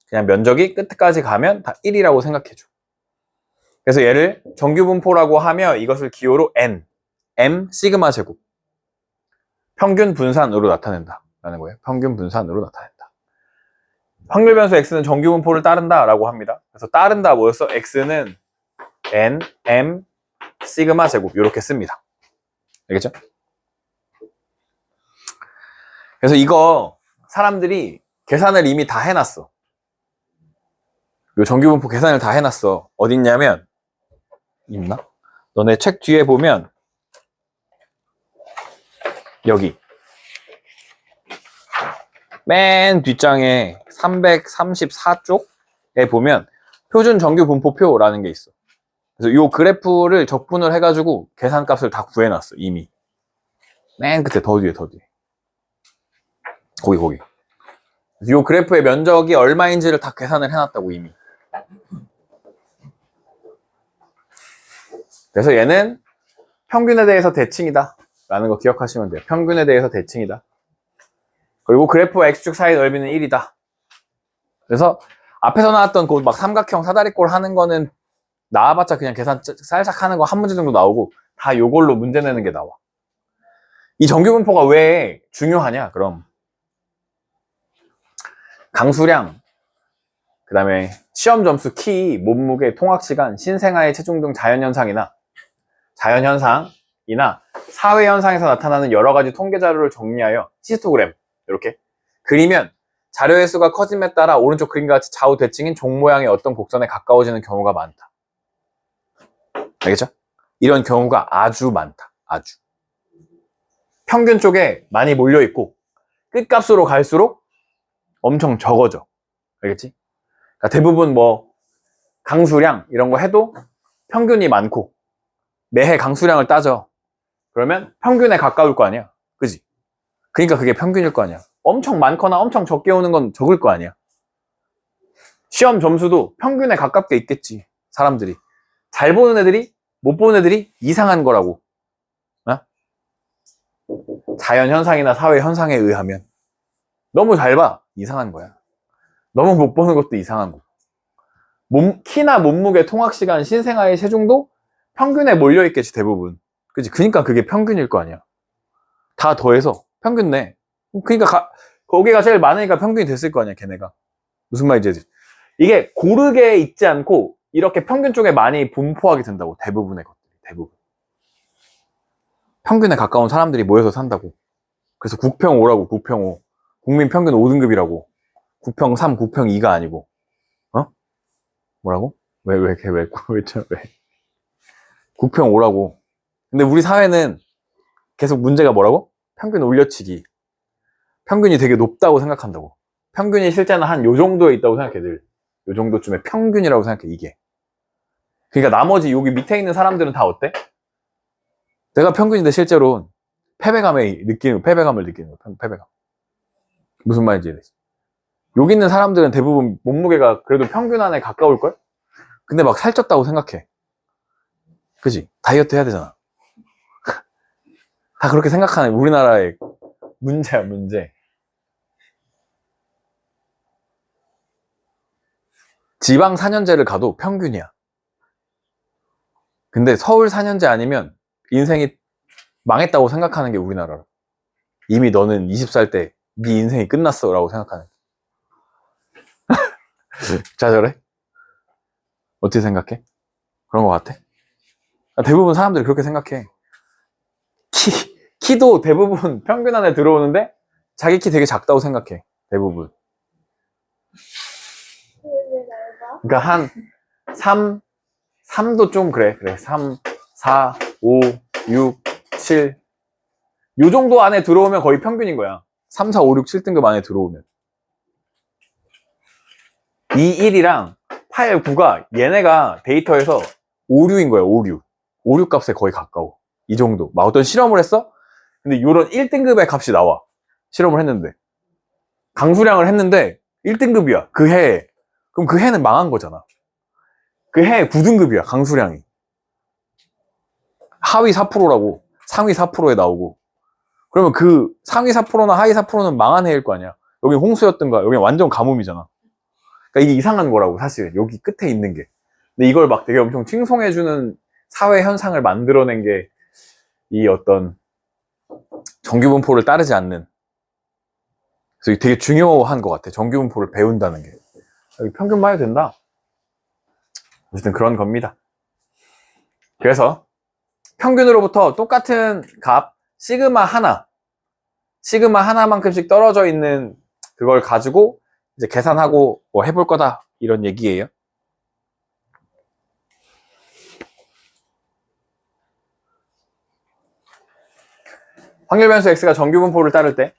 그냥 면적이 끝까지 가면 다 1이라고 생각해줘. 그래서 얘를 정규분포라고 하며 이것을 기호로 n, m 시그마 제곱 평균 분산으로 나타낸다 라는 거예요. 평균 분산으로 나타낸다. 확률 변수 x는 정규분포를 따른다 라고 합니다. 그래서 따른다 뭐였어? x는 n, m 시그마 제곱 이렇게 씁니다. 알겠죠? 그래서 이거 사람들이 계산을 이미 다 해놨어. 요 정규분포 계산을 다 해놨어. 어딨냐면 있나? 너네 책 뒤에 보면 여기 맨 뒷장에 334쪽에 보면 표준 정규분포표라는 게 있어. 그래서 요 그래프를 적분을 해가지고 계산값을 다 구해놨어, 이미. 맨 끝에 더 뒤에. 거기. 요 그래프의 면적이 얼마인지를 다 계산을 해놨다고, 이미. 그래서 얘는 평균에 대해서 대칭이다 라는 거 기억하시면 돼요. 평균에 대해서 대칭이다. 그리고 그래프와 x축 사이 넓이는 1이다. 그래서 앞에서 나왔던 그 막 삼각형 사다리꼴 하는 거는 나와봤자 그냥 계산 살짝 하는 거 한 문제 정도 나오고 다 요걸로 문제 내는 게 나와. 이 정규분포가 왜 중요하냐? 그럼 강수량, 그 다음에 시험 점수, 키, 몸무게, 통학시간, 신생아의 체중 등 자연현상이나 사회현상에서 나타나는 여러 가지 통계 자료를 정리하여 히스토그램 이렇게 그리면 자료의 수가 커짐에 따라 오른쪽 그림과 같이 좌우 대칭인 종 모양의 어떤 곡선에 가까워지는 경우가 많다. 알겠죠? 이런 경우가 아주 많다. 아주. 평균 쪽에 많이 몰려있고 끝값으로 갈수록 엄청 적어져. 알겠지? 그러니까 대부분 뭐 강수량 이런 거 해도 평균이 많고 매해 강수량을 따져. 그러면 평균에 가까울 거 아니야. 그지? 그러니까 그게 평균일 거 아니야. 엄청 많거나 엄청 적게 오는 건 적을 거 아니야. 시험 점수도 평균에 가깝게 있겠지. 사람들이. 잘 보는 애들이 못 보는 애들이 이상한 거라고. 어? 자연현상이나 사회현상에 의하면 너무 잘 봐. 이상한 거야. 너무 못 보는 것도 이상한 거고. 키나 몸무게, 통학시간, 신생아의 체중도 평균에 몰려있겠지, 대부분. 그치? 그니까 그게 평균일 거 아니야. 다 더해서 평균 내. 그니까 거기가 제일 많으니까 평균이 됐을 거 아니야, 걔네가. 무슨 말인지 알지? 이게 고르게 있지 않고 이렇게 평균 쪽에 많이 분포하게 된다고, 대부분의 것들이. 대부분. 평균에 가까운 사람들이 모여서 산다고. 그래서 9평 5라고, 9평 5. 국민 평균 5등급이라고. 9평 3, 9평 2가 아니고. 어? 뭐라고? 왜? 9평 5라고. 근데 우리 사회는 계속 문제가 뭐라고? 평균 올려치기. 평균이 되게 높다고 생각한다고. 평균이 실제는 한 요 정도에 있다고 생각해, 늘. 요 정도쯤에 평균이라고 생각해, 이게. 그러니까 나머지 여기 밑에 있는 사람들은 다 어때? 내가 평균인데 실제로 패배감을 느끼는 거야, 패배감. 무슨 말인지 이해되지? 여기 있는 사람들은 대부분 몸무게가 그래도 평균 안에 가까울걸? 근데 막 살쪘다고 생각해. 그지? 다이어트 해야 되잖아. 다 그렇게 생각하는 우리나라의 문제야, 문제. 지방 4년제를 가도 평균이야. 근데 서울 4년제 아니면 인생이 망했다고 생각하는 게 우리나라라. 이미 너는 20살 때 네 인생이 끝났어 라고 생각하는. 자절해? 어떻게 생각해? 그런 거 같아? 대부분 사람들이 그렇게 생각해. 키도 대부분 평균 안에 들어오는데 자기 키 되게 작다고 생각해. 대부분. 그러니까 한 3도 좀 그래. 3, 4, 5, 6, 7. 요 정도 안에 들어오면 거의 평균인 거야. 3, 4, 5, 6, 7등급 안에 들어오면. 2, 1이랑 8, 9가 얘네가 데이터에서 5, 6인 거야. 5, 6. 5, 6 값에 거의 가까워. 이 정도. 막 어떤 실험을 했어? 근데 요런 1등급의 값이 나와. 실험을 했는데. 강수량을 했는데 1등급이야. 그 해에. 그럼 그 해는 망한 거잖아. 그 해에 9등급이야. 강수량이. 하위 4%라고. 상위 4%에 나오고. 그러면 그 상위 4%나 하위 4%는 망한 해일 거 아니야. 여기 홍수였던가. 여기 완전 가뭄이잖아. 그러니까 이게 이상한 거라고, 사실. 여기 끝에 있는 게. 근데 이걸 막 되게 엄청 칭송해주는 사회 현상을 만들어낸 게 이 어떤 정규분포를 따르지 않는. 그래서 이게 되게 중요한 것 같아. 정규분포를 배운다는 게. 평균 봐야 된다. 어쨌든 그런 겁니다. 그래서 평균으로부터 똑같은 값 시그마 하나만큼씩 떨어져 있는 그걸 가지고 이제 계산하고 뭐 해볼 거다, 이런 얘기예요. 확률 변수 x가 정규 분포를 따를 때,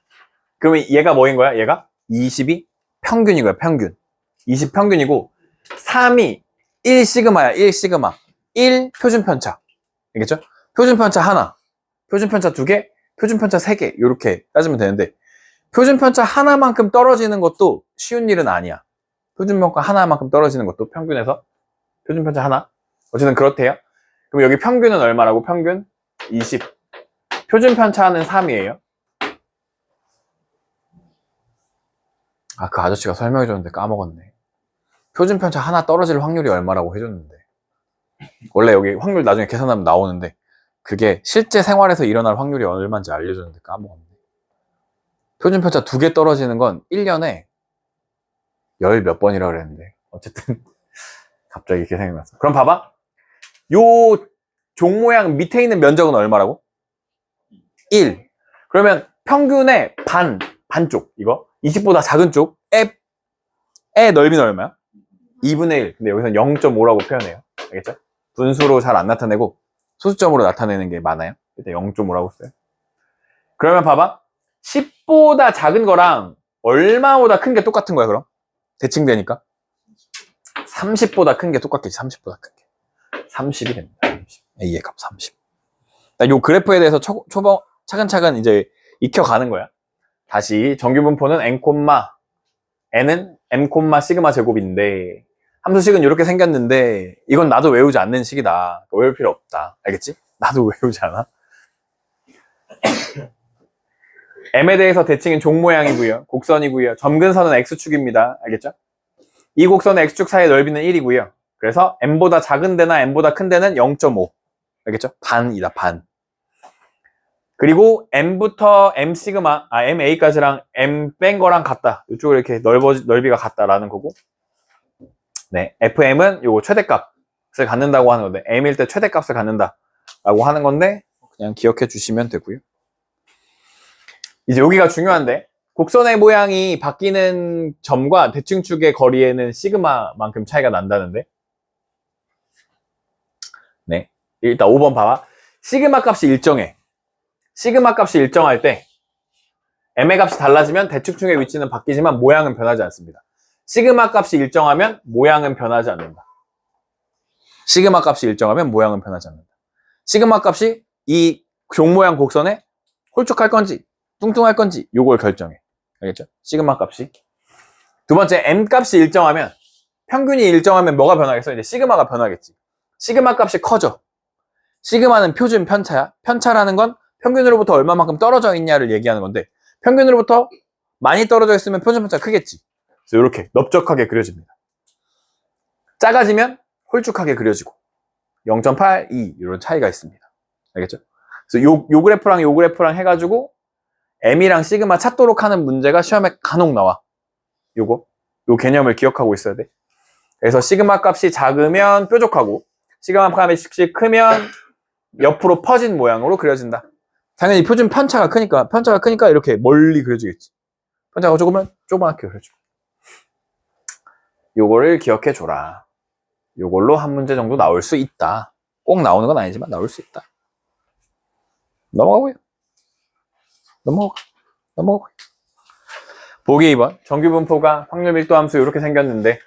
그러면 얘가 뭐인 거야? 얘가 20이 평균인 거야, 평균. 20 평균이고 3이 1 시그마야, 1 시그마. 1 표준편차. 알겠죠? 표준편차 하나, 표준편차 두 개, 표준편차 세 개. 이렇게 따지면 되는데 표준편차 하나만큼 떨어지는 것도 쉬운 일은 아니야. 표준편차 하나만큼 떨어지는 것도 평균에서 표준편차 하나. 어쨌든 그렇대요. 그럼 여기 평균은 얼마라고? 평균 20. 표준편차는 3이에요. 아, 그 아저씨가 설명해줬는데 까먹었네. 표준편차 하나 떨어질 확률이 얼마라고 해줬는데. 원래 여기 확률 나중에 계산하면 나오는데 그게 실제 생활에서 일어날 확률이 얼마인지 알려줬는데 까먹었네. 표준편차 두 개 떨어지는 건 1년에 열 몇 번이라 그랬는데 어쨌든 갑자기 이렇게 생각났어. 그럼 봐봐. 요 종 모양 밑에 있는 면적은 얼마라고? 1. 그러면 평균의 반쪽 이거 20보다 작은 쪽의 넓이는 얼마야? 2분의 1. 근데 여기서는 0.5라고 표현해요. 알겠죠? 분수로 잘 안 나타내고 소수점으로 나타내는 게 많아요. 일단 0.5라고 써요. 그러면 봐봐. 10보다 작은 거랑 얼마보다 큰 게 똑같은 거야, 그럼? 대칭되니까. 30보다 큰 게 똑같겠지, 30보다 큰 게. 30이 됩니다. 30. A의 값 30. 요 그래프에 대해서 차근차근 이제 익혀가는 거야. 다시 정규분포는 n, n은 m, 시그마 제곱인데 함수식은 이렇게 생겼는데 이건 나도 외우지 않는 식이다. 외울 필요 없다. 알겠지? 나도 외우지 않아. m에 대해서 대칭은 종 모양이고요. 곡선이고요. 점근선은 x축입니다. 알겠죠? 이 곡선의 x축 사이의 넓이는 1이고요. 그래서 m보다 작은 데나 m보다 큰 데는 0.5. 알겠죠? 반이다, 반. 그리고 m부터 m 시그마, ma까지랑 m 뺀 거랑 같다. 이쪽으로 이렇게 넓이가 같다라는 거고. 네, fm은 요거 최대값을 갖는다고 하는 건데, m일 때 최대값을 갖는다라고 하는 건데, 그냥 기억해 주시면 되고요. 이제 여기가 중요한데, 곡선의 모양이 바뀌는 점과 대칭축의 거리에는 시그마만큼 차이가 난다는데, 네, 일단 5번 봐봐. 시그마 값이 일정해. 시그마 값이 일정할 때 m의 값이 달라지면 대칭축의 위치는 바뀌지만 모양은 변하지 않습니다. 시그마 값이 일정하면 모양은 변하지 않는다. 시그마 값이 일정하면 모양은 변하지 않는다. 시그마 값이 이 종 모양 곡선에 홀쭉할 건지 뚱뚱할 건지 요걸 결정해. 알겠죠? 시그마 값이. 두 번째, m 값이 일정하면, 평균이 일정하면 뭐가 변하겠어? 이제 시그마가 변하겠지. 시그마 값이 커져. 시그마는 표준 편차야. 편차라는 건 평균으로부터 얼마만큼 떨어져 있냐를 얘기하는 건데, 평균으로부터 많이 떨어져 있으면 표준 편차가 크겠지. 그래서 이렇게 넓적하게 그려집니다. 작아지면 홀쭉하게 그려지고 0.8, 2 이런 차이가 있습니다. 알겠죠? 그래서 요 그래프랑 요 그래프랑 해가지고 m이랑 시그마 찾도록 하는 문제가 시험에 간혹 나와. 요 개념을 기억하고 있어야 돼. 그래서 시그마 값이 작으면 뾰족하고 시그마 값이 크면 옆으로 퍼진 모양으로 그려진다. 당연히 표준 편차가 크니까 이렇게 멀리 그려지겠지. 편차가 조금은 조그맣게 그려지고. 요거를 기억해 줘라. 요걸로 한 문제 정도 나올 수 있다. 꼭 나오는 건 아니지만 나올 수 있다. 넘어가고요. 넘어가고. 보기 2번. 정규분포가 확률 밀도 함수 이렇게 생겼는데,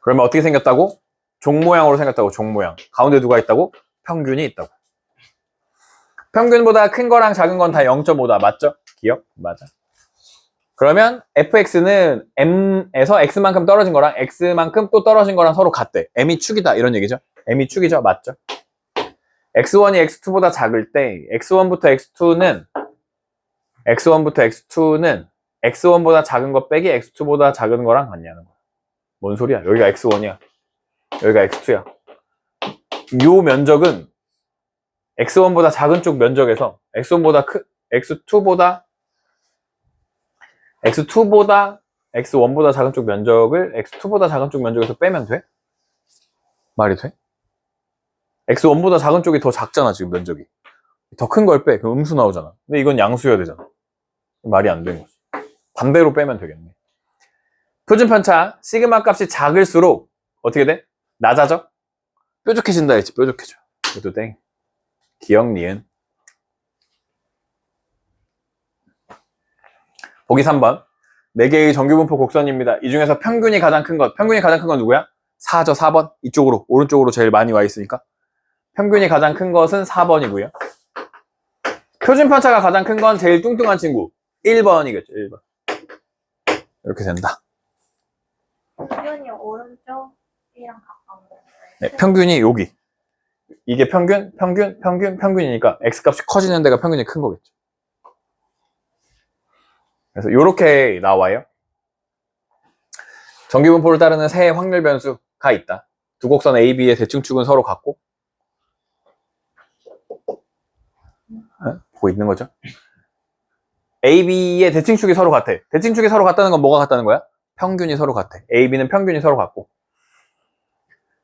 그러면 어떻게 생겼다고? 종 모양으로 생겼다고. 종 모양. 가운데 누가 있다고? 평균이 있다고. 평균보다 큰 거랑 작은 건 다 0.5다. 맞죠? 기억? 맞아. 그러면 fx는 m에서 x만큼 떨어진 거랑 x만큼 또 떨어진 거랑 서로 같대. m이 축이다 이런 얘기죠. m이 축이죠. 맞죠? x1이 x2보다 작을 때 x1부터 x2는 x1보다 작은 거 빼기 x2보다 작은 거랑 같냐는 거야. 뭔 소리야? 여기가 x1이야. 여기가 x2야. 요 면적은 x1보다 작은 쪽 면적에서 x1보다 x1보다 작은 쪽 면적을 x2보다 작은 쪽 면적에서 빼면 돼? 말이 돼? x1보다 작은 쪽이 더 작잖아, 지금 면적이. 더 큰 걸 빼. 그럼 음수 나오잖아. 근데 이건 양수여야 되잖아. 말이 안 되는 거지. 반대로 빼면 되겠네. 표준편차, 시그마 값이 작을수록 어떻게 돼? 낮아져? 뾰족해진다 했지, 뾰족해져. 그래도 땡. 기억, 니은. 보기 3번. 4개의 정규분포 곡선입니다. 이 중에서 평균이 가장 큰 건 누구야? 4죠, 4번. 이쪽으로, 오른쪽으로 제일 많이 와 있으니까. 평균이 가장 큰 것은 4번이고요. 표준 편차가 가장 큰 건 제일 뚱뚱한 친구. 1번이겠죠, 1번. 이렇게 된다. 평균이 오른쪽이랑 가까운 건가요? 네, 평균이 여기. 이게 평균이니까 x값이 커지는 데가 평균이 큰 거겠죠. 그래서 이렇게 나와요. 정규분포를 따르는 세 확률 변수가 있다. 두 곡선 AB의 대칭축은 서로 같고, 보고 있는 거죠. AB의 대칭축이 서로 같아. 대칭축이 서로 같다는 건 뭐가 같다는 거야? 평균이 서로 같아. AB는 평균이 서로 같고,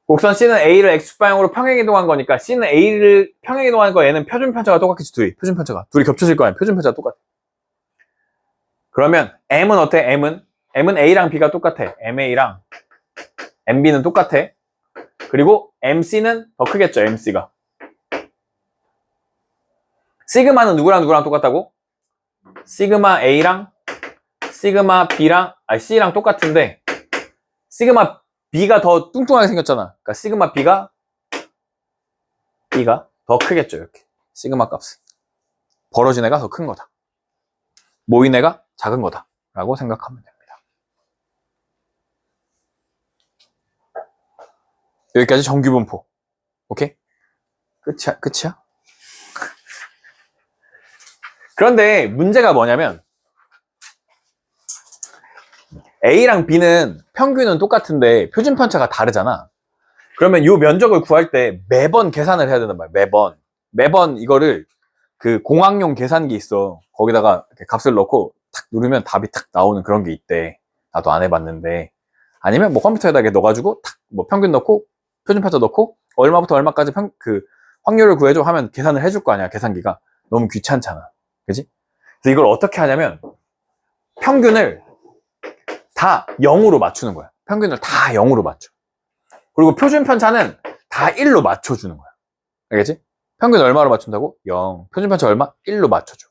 곡선 C는 A를 X방향으로 평행이동한 거니까 C는 A를 평행이동한 거, 얘는 표준 편차가 똑같겠지. 표준 편차가 둘이 겹쳐질 거 아니야. 표준 편차가 똑같아. 그러면 M은 어때? M은 A랑 B가 똑같아. MA랑 MB는 똑같아. 그리고 MC는 더 크겠죠. MC가. 시그마는 누구랑 똑같다고? 시그마 A랑 시그마 B랑 C랑 똑같은데 시그마 B가 더 뚱뚱하게 생겼잖아. 그러니까 시그마 B가 더 크겠죠. 이렇게 시그마 값은 벌어진 애가 더 큰 거다. 모인 애가 작은 거다 라고 생각하면 됩니다. 여기까지 정규분포. 오케이? 끝이야? 그런데 문제가 뭐냐면 A랑 B는 평균은 똑같은데 표준 편차가 다르잖아. 그러면 이 면적을 구할 때 매번 계산을 해야 된단 말이야. 매번 이거를 그 공학용 계산기 있어. 거기다가 이렇게 값을 넣고 탁 누르면 답이 탁 나오는 그런 게 있대. 나도 안 해봤는데. 아니면 뭐 컴퓨터에다 이렇게 넣어가지고 탁 뭐 평균 넣고 표준 편차 넣고 얼마부터 얼마까지 그 확률을 구해줘 하면 계산을 해줄 거 아니야. 계산기가. 너무 귀찮잖아. 그지? 그래서 이걸 어떻게 하냐면 평균을 다 0으로 맞추는 거야. 평균을 다 0으로 맞춰. 그리고 표준 편차는 다 1로 맞춰주는 거야. 알겠지? 평균 얼마로 맞춘다고? 0. 표준 편차 얼마? 1로 맞춰줘.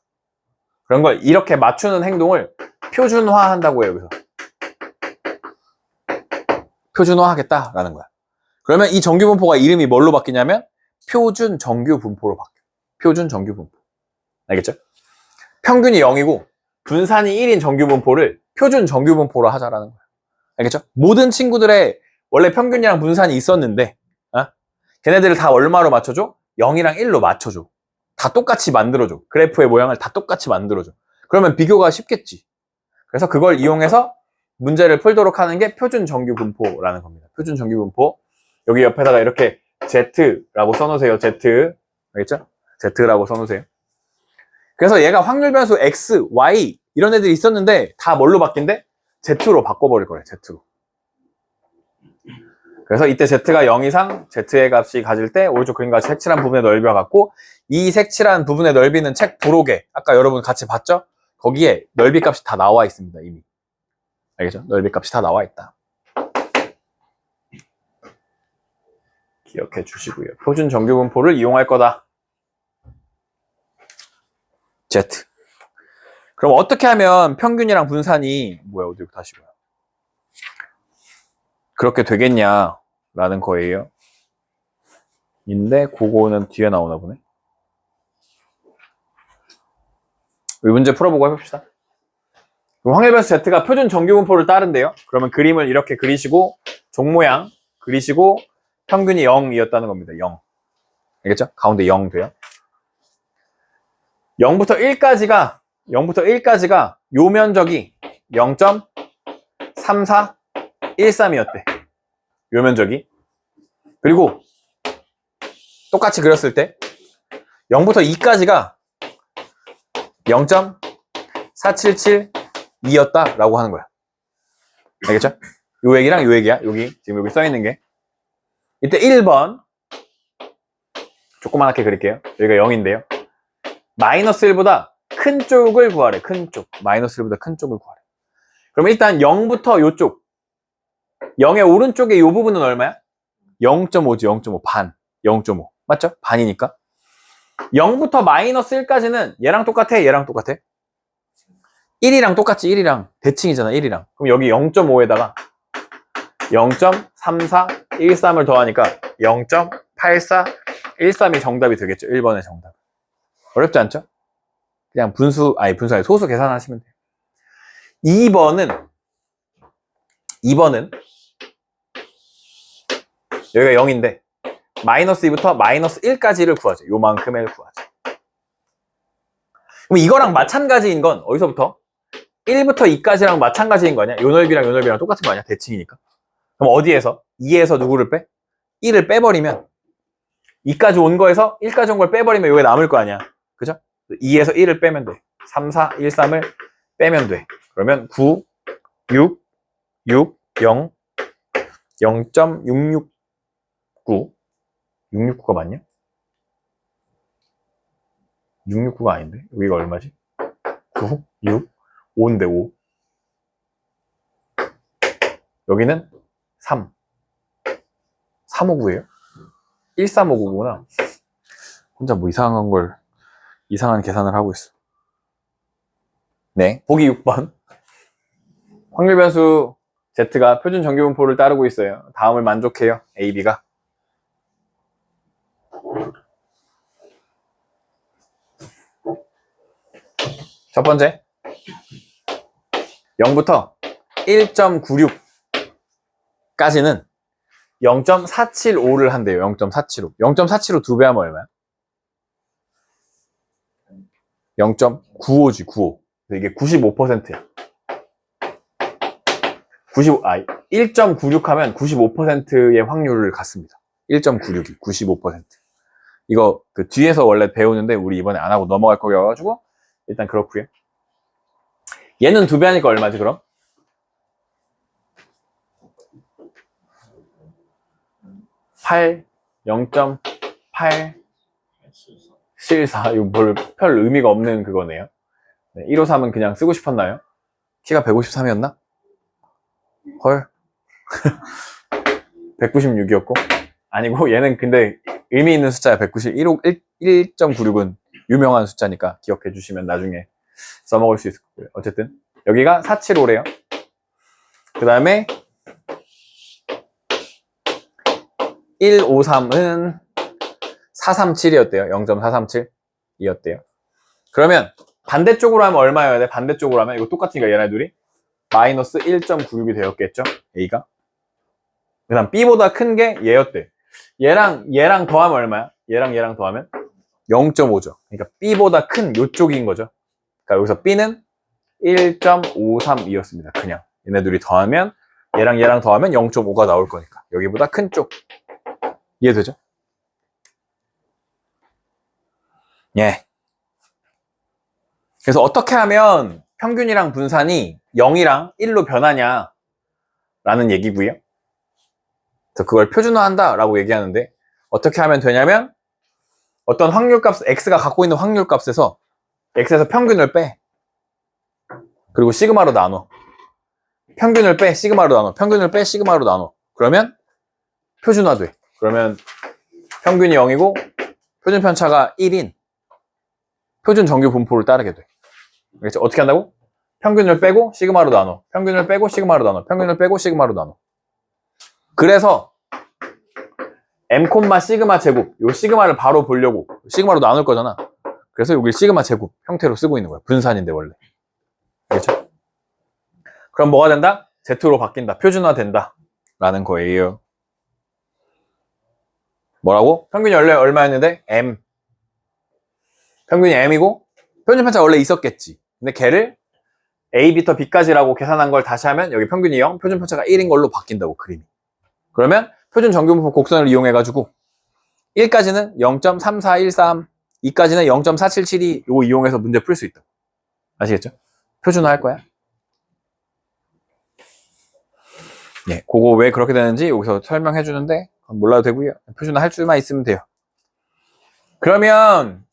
그런 걸 이렇게 맞추는 행동을 표준화한다고 해요. 여기서. 표준화하겠다라는 거야. 그러면 이 정규분포가 이름이 뭘로 바뀌냐면 표준 정규분포로 바뀌어. 표준 정규분포. 알겠죠? 평균이 0이고 분산이 1인 정규분포를 표준 정규분포로 하자라는 거야. 알겠죠? 모든 친구들의 원래 평균이랑 분산이 있었는데 걔네들을 다 얼마로 맞춰줘? 0이랑 1로 맞춰줘. 다 똑같이 만들어줘. 그래프의 모양을 다 똑같이 만들어줘. 그러면 비교가 쉽겠지. 그래서 그걸 이용해서 문제를 풀도록 하는 게 표준 정규분포라는 겁니다. 표준 정규분포. 여기 옆에다가 이렇게 Z라고 써놓으세요. Z. 알겠죠? Z라고 써놓으세요. 그래서 얘가 확률 변수 X, Y 이런 애들이 있었는데 다 뭘로 바뀐대? Z로 바꿔버릴 거예요. Z로. 그래서 이때 Z가 0 이상 Z의 값이 가질 때 오른쪽 그림과 색칠한 부분의 넓이와 같고 이 색칠한 부분의 넓이는 책 부록에 아까 여러분 같이 봤죠? 거기에 넓이 값이 다 나와 있습니다. 이미. 알겠죠? 넓이 값이 다 나와 있다. 기억해 주시고요. 표준 정규분포를 이용할 거다. Z. 그럼 어떻게 하면 평균이랑 분산이 어디 다시 봐요. 그렇게 되겠냐라는 거예요. 인데 그거는 뒤에 나오나 보네. 이 문제 풀어보고 해봅시다. 확률변수 Z가 표준 정규분포를 따른대요. 그러면 그림을 이렇게 그리시고 종 모양 그리시고 평균이 0이었다는 겁니다. 0. 알겠죠? 가운데 0 돼요. 0부터 1까지가 요 면적이 0.3413이었대. 요 면적이. 그리고 똑같이 그렸을 때 0부터 2까지가 0.4772였다 라고 하는 거야. 알겠죠? 요 얘기랑 요 얘기야. 여기 지금 여기 써 있는 게 이때 1번 조그맣게 그릴게요. 여기가 0인데요. 마이너스 1보다 큰 쪽을 구하래. 큰 쪽. 마이너스 1보다 큰 쪽을 구하래. 그럼 일단 0부터 요쪽 0의 오른쪽에 요 부분은 얼마야? 0.5지. 0.5 반. 0.5 맞죠? 반이니까 0부터 마이너스 1까지는 얘랑 똑같아? 얘랑 똑같아? 1이랑 똑같지. 1이랑 대칭이잖아. 1이랑. 그럼 여기 0.5에다가 0.3413을 더하니까 0.8413이 정답이 되겠죠. 1번의 정답. 어렵지 않죠? 그냥 분수 아니 소수 계산하시면 돼요. 2번은 여기가 0인데 마이너스 2부터 마이너스 1까지를 구하죠. 요만큼을 구하죠. 그럼 이거랑 마찬가지인 건 어디서부터? 1부터 2까지랑 마찬가지인 거 아니야? 요 넓이랑 똑같은 거 아니야? 대칭이니까. 그럼 어디에서? 2에서 누구를 빼? 1을 빼버리면 2까지 온 거에서 1까지 온 걸 빼버리면 여기 남을 거 아니야. 그죠? 2에서 1을 빼면 돼. 3, 4, 1, 3을 빼면 돼. 그러면 9, 6, 6, 0, 0.669. 669가 맞냐? 669가 아닌데? 여기가 얼마지? 9, 6, 5인데 5. 여기는 3. 359예요? 1359구나. 혼자 뭐 이상한 계산을 하고 있어. 네. 보기 6번. 확률 변수 Z가 표준 정규분포를 따르고 있어요. 다음을 만족해요. A, B가. 첫 번째. 0부터 1.96까지는 0.475를 한대요. 0.475. 0.475 두 배 하면 얼마야? 0.95지, 95. 이게 95%야. 1.96 하면 95%의 확률을 갖습니다. 1.96이 95%. 이거 그 뒤에서 원래 배우는데 우리 이번에 안 하고 넘어갈 거여가지고 일단 그렇고요. 얘는 두 배 하니까 얼마지 그럼? 8, 0.874. 이거 별 의미가 없는 그거네요. 네, 153은 그냥 쓰고 싶었나요? 키가 153이었나? 헐. 196이었고. 아니고 얘는 근데 의미 있는 숫자야. 1.96은 유명한 숫자니까 기억해 주시면 나중에 써먹을 수 있을 거고요. 어쨌든 여기가 475래요. 그 다음에 153은 437이었대요. 0.437이었대요. 그러면 반대쪽으로 하면 얼마여야 돼? 반대쪽으로 하면 이거 똑같으니까 얘네 둘이 마이너스 1.96이 되었겠죠? A가. 그 다음 B보다 큰 게 얘였대. 얘랑 더하면 얼마야? 얘랑 더하면 0.5죠. 그러니까 B보다 큰 요쪽인 거죠. 그러니까 여기서 B는 1.532였습니다. 그냥 얘네 둘이 더하면 얘랑 더하면 0.5가 나올 거니까 여기보다 큰 쪽. 이해되죠? 예. 그래서 어떻게 하면 평균이랑 분산이 0이랑 1로 변하냐 라는 얘기고요. 그래서 그걸 표준화한다 라고 얘기하는데 어떻게 하면 되냐면 어떤 확률값, x가 갖고 있는 확률값에서 x에서 평균을 빼. 그리고 시그마로 나눠. 평균을 빼, 시그마로 나눠. 평균을 빼, 시그마로 나눠. 그러면 표준화돼. 그러면 평균이 0이고 표준 편차가 1인 표준 정규 분포를 따르게 돼. 그렇죠? 어떻게 한다고? 평균을 빼고 시그마로 나눠. 평균을 빼고 시그마로 나눠. 평균을 빼고 시그마로 나눠. 그래서 m, 시그마 제곱. 요 시그마를 바로 보려고 시그마로 나눌 거잖아. 그래서 여기 시그마 제곱 형태로 쓰고 있는 거야. 분산인데 원래. 그렇죠? 그럼 뭐가 된다? Z로 바뀐다. 표준화 된다. 라는 거예요. 뭐라고? 평균이 원래 얼마였는데? M. 평균이 M이고 표준 편차가 원래 있었겠지. 근데 걔를 A부터 B까지라고 계산한 걸 다시 하면 여기 평균이 0, 표준 편차가 1인 걸로 바뀐다고 그림이. 그러면 표준 정규분포 곡선을 이용해가지고 1까지는 0.3413, 2까지는 0.477이 이거 이용해서 문제 풀 수 있다. 아시겠죠? 표준화 할 거야. 예, 그거 왜 그렇게 되는지 여기서 설명해 주는데 몰라도 되고요. 표준화 할 줄만 있으면 돼요. 그러면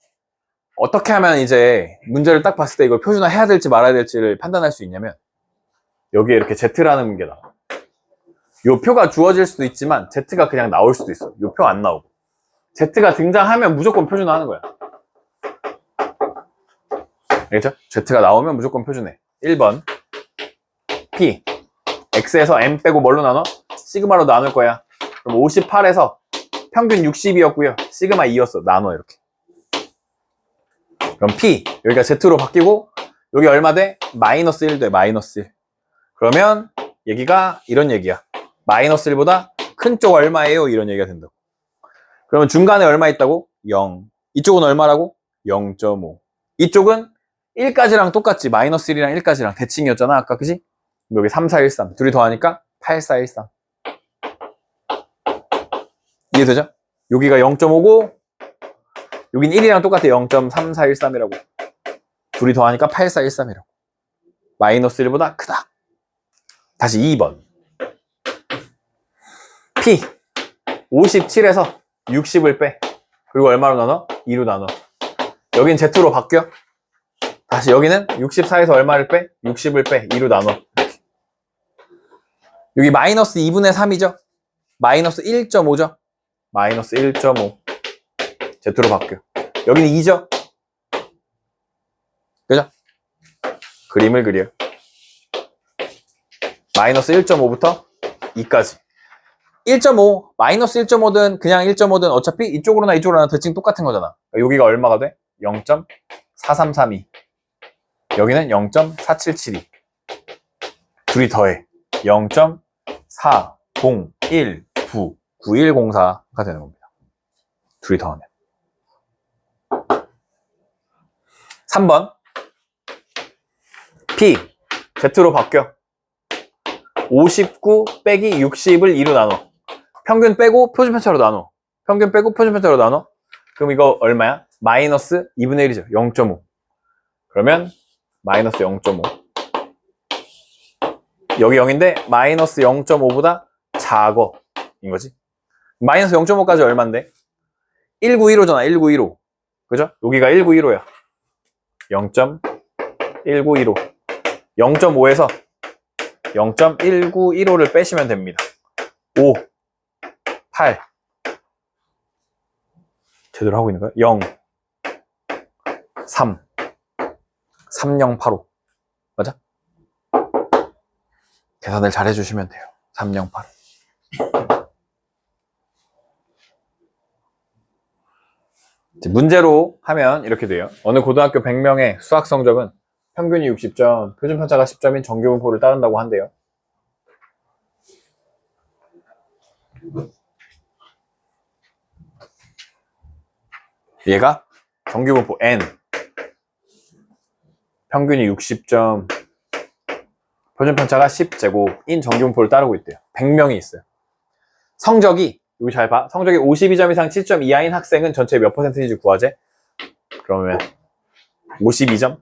어떻게 하면 이제 문제를 딱 봤을 때 이걸 표준화 해야 될지 말아야 될지를 판단할 수 있냐면 여기에 이렇게 Z라는 게 나와. 요 표가 주어질 수도 있지만 Z가 그냥 나올 수도 있어. 요 표 안 나오고. Z가 등장하면 무조건 표준화하는 거야. 알겠죠? Z가 나오면 무조건 표준해. 1번 P X에서 M 빼고 뭘로 나눠? 시그마로 나눌 거야. 그럼 58에서 평균 60이었고요. 시그마 2였어. 나눠 이렇게. 그럼 P 여기가 Z로 바뀌고 여기 얼마 돼? 마이너스 1 돼. 마이너스 1. 그러면 얘기가 이런 얘기야. 마이너스 1보다 큰 쪽 얼마예요? 이런 얘기가 된다고. 그러면 중간에 얼마 있다고? 0. 이쪽은 얼마라고? 0.5. 이쪽은 1까지랑 똑같지. 마이너스 1이랑 1까지랑 대칭이었잖아. 아까 그지? 여기 3, 4, 1, 3. 둘이 더하니까 8, 4, 1, 3. 이해되죠? 여기가 0.5고 여긴 1이랑 똑같아. 0.3413이라고. 둘이 더하니까 8413이라고. 마이너스 1보다 크다. 다시 2번. P 57에서 60을 빼. 그리고 얼마로 나눠? 2로 나눠. 여긴 Z로 바뀌어. 다시 여기는 64에서 얼마를 빼? 60을 빼. 2로 나눠. 이렇게. 여기 마이너스 2분의 3이죠? 마이너스 1.5죠? 마이너스 1.5. Z로 바뀌어. 여기는 2죠? 그죠? 그림을 그려. 마이너스 1.5부터 2까지. 1.5, 마이너스 1.5든 그냥 1.5든 어차피 이쪽으로나 이쪽으로나 대칭 똑같은 거잖아. 여기가 얼마가 돼? 0.4332. 여기는 0.4772. 둘이 더해. 0.40199104가 되는 겁니다. 둘이 더하면. 3번. P, Z로 바뀌어. 59 빼기 60을 2로 나눠. 평균 빼고 표준편차로 나눠. 평균 빼고 표준편차로 나눠. 그럼 이거 얼마야? 마이너스 2분의 1이죠. 0.5. 그러면 마이너스 0.5. 여기 0인데 마이너스 0.5보다 작어. 인 거지. 마이너스 0.5까지 얼만데? 1915잖아. 1915. 그죠? 여기가 1915야. 0.1915. 0.5에서 0.1915를 빼시면 됩니다. 5, 8. 제대로 하고 있는 거야? 0, 3, 3085. 맞아? 계산을 잘 해주시면 돼요. 3085. 문제로 하면 이렇게 돼요. 어느 고등학교 100명의 수학 성적은 평균이 60점, 표준편차가 10점인 정규분포를 따른다고 한대요. 얘가 정규분포 N, 평균이 60점, 표준편차가 10제곱인 정규분포를 따르고 있대요. 100명이 있어요. 성적이, 여기 잘 봐. 성적이 52점 이상 7점 이하인 학생은 전체 몇 퍼센트인지 구하재? 그러면 52점,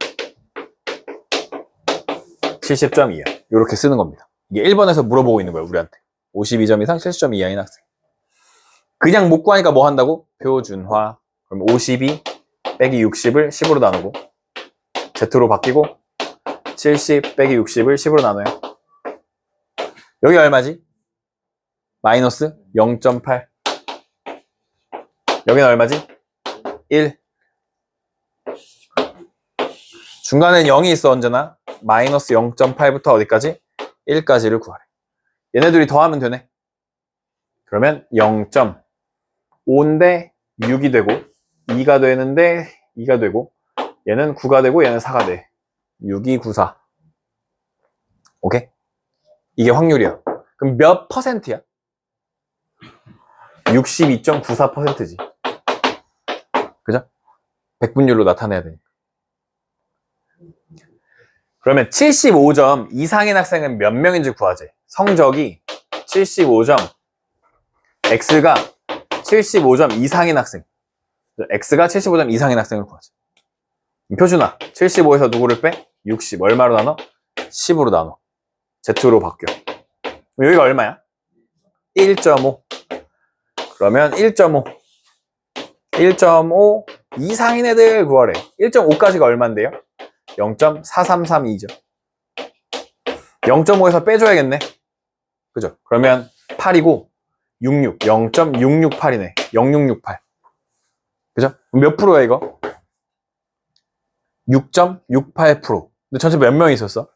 70점 이하. 이렇게 쓰는 겁니다. 이게 1번에서 물어보고 있는 거예요, 우리한테. 52점 이상 70점 이하인 학생. 그냥 못 구하니까 뭐 한다고? 표준화. 그럼 52 빼기 60을 10으로 나누고 Z로 바뀌고 70 빼기 60을 10으로 나눠요. 여기 얼마지? 마이너스 0.8. 여기는 얼마지? 1. 중간엔 0이 있어 언제나. 마이너스 0.8부터 어디까지? 1까지를 구하래. 얘네들이 더하면 되네. 그러면 0.5인데 6이 되고 2가 되는데 2가 되고 얘는 9가 되고 얘는 4가 돼. 6294. 오케이? 이게 확률이야. 그럼 몇 퍼센트야? 62.94%지. 그죠? 백분율로 나타내야 되니까. 그러면 75점 이상인 학생은 몇 명인지 구하재. 성적이 75점, X가 75점 이상인 학생. X가 75점 이상인 학생을 구하재. 표준화. 75에서 누구를 빼? 60. 얼마로 나눠? 10으로 나눠. Z로 바뀌어. 여기가 얼마야? 1.5. 그러면 1.5. 1.5 이상인 애들 구하래. 1.5까지가 얼만데요? 0.4332죠. 0.5에서 빼줘야겠네. 그죠? 그러면 8이고 66. 0.668이네. 0668. 그죠? 몇 프로야 이거? 6.68%. 근데 전체 몇 명이 있었어?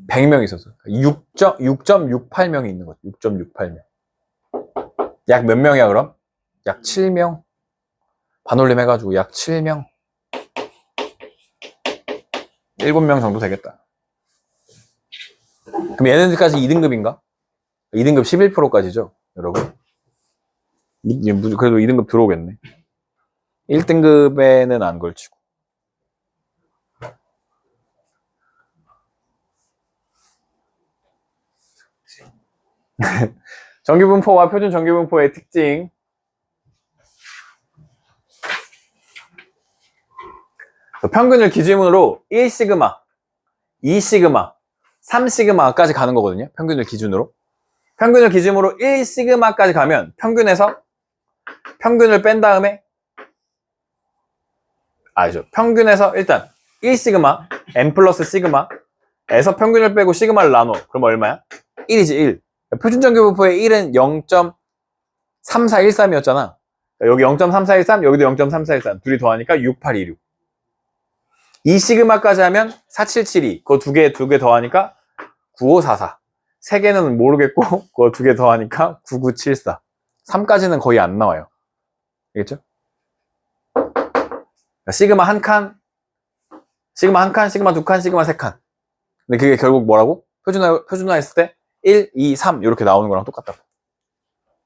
100명 있었어. 6.68명이 있는 거지. 6.68명. 약 몇 명이야, 그럼? 약 7명. 반올림 해가지고 약 7명. 7명 정도 되겠다. 그럼 얘네들까지 2등급인가? 2등급 11%까지죠, 여러분. 그래도 2등급 들어오겠네. 1등급에는 안 걸치고. 정규분포와 표준 정규분포의 특징. 평균을 기준으로 1시그마, 2시그마, 3시그마까지 가는 거거든요. 평균을 기준으로. 평균을 기준으로 1시그마까지 가면 평균에서 평균을 뺀 다음에 아니죠. 평균에서 일단 1시그마, n 플러스 시그마에서 평균을 빼고 시그마를 나눠. 그럼 얼마야? 1이지 1. 표준정규분포의 1은 0.3413이었잖아. 여기 0.3413, 여기도 0.3413. 둘이 더하니까 6826. 2시그마까지 하면 4772. 그거 두 개 더하니까 9544. 세 개는 모르겠고, 그거 두 개 더하니까 9974. 3까지는 거의 안 나와요. 알겠죠? 시그마 한 칸, 시그마 두 칸, 시그마 세 칸. 근데 그게 결국 뭐라고? 표준화했을 때 1, 2, 3 이렇게 나오는 거랑 똑같다고.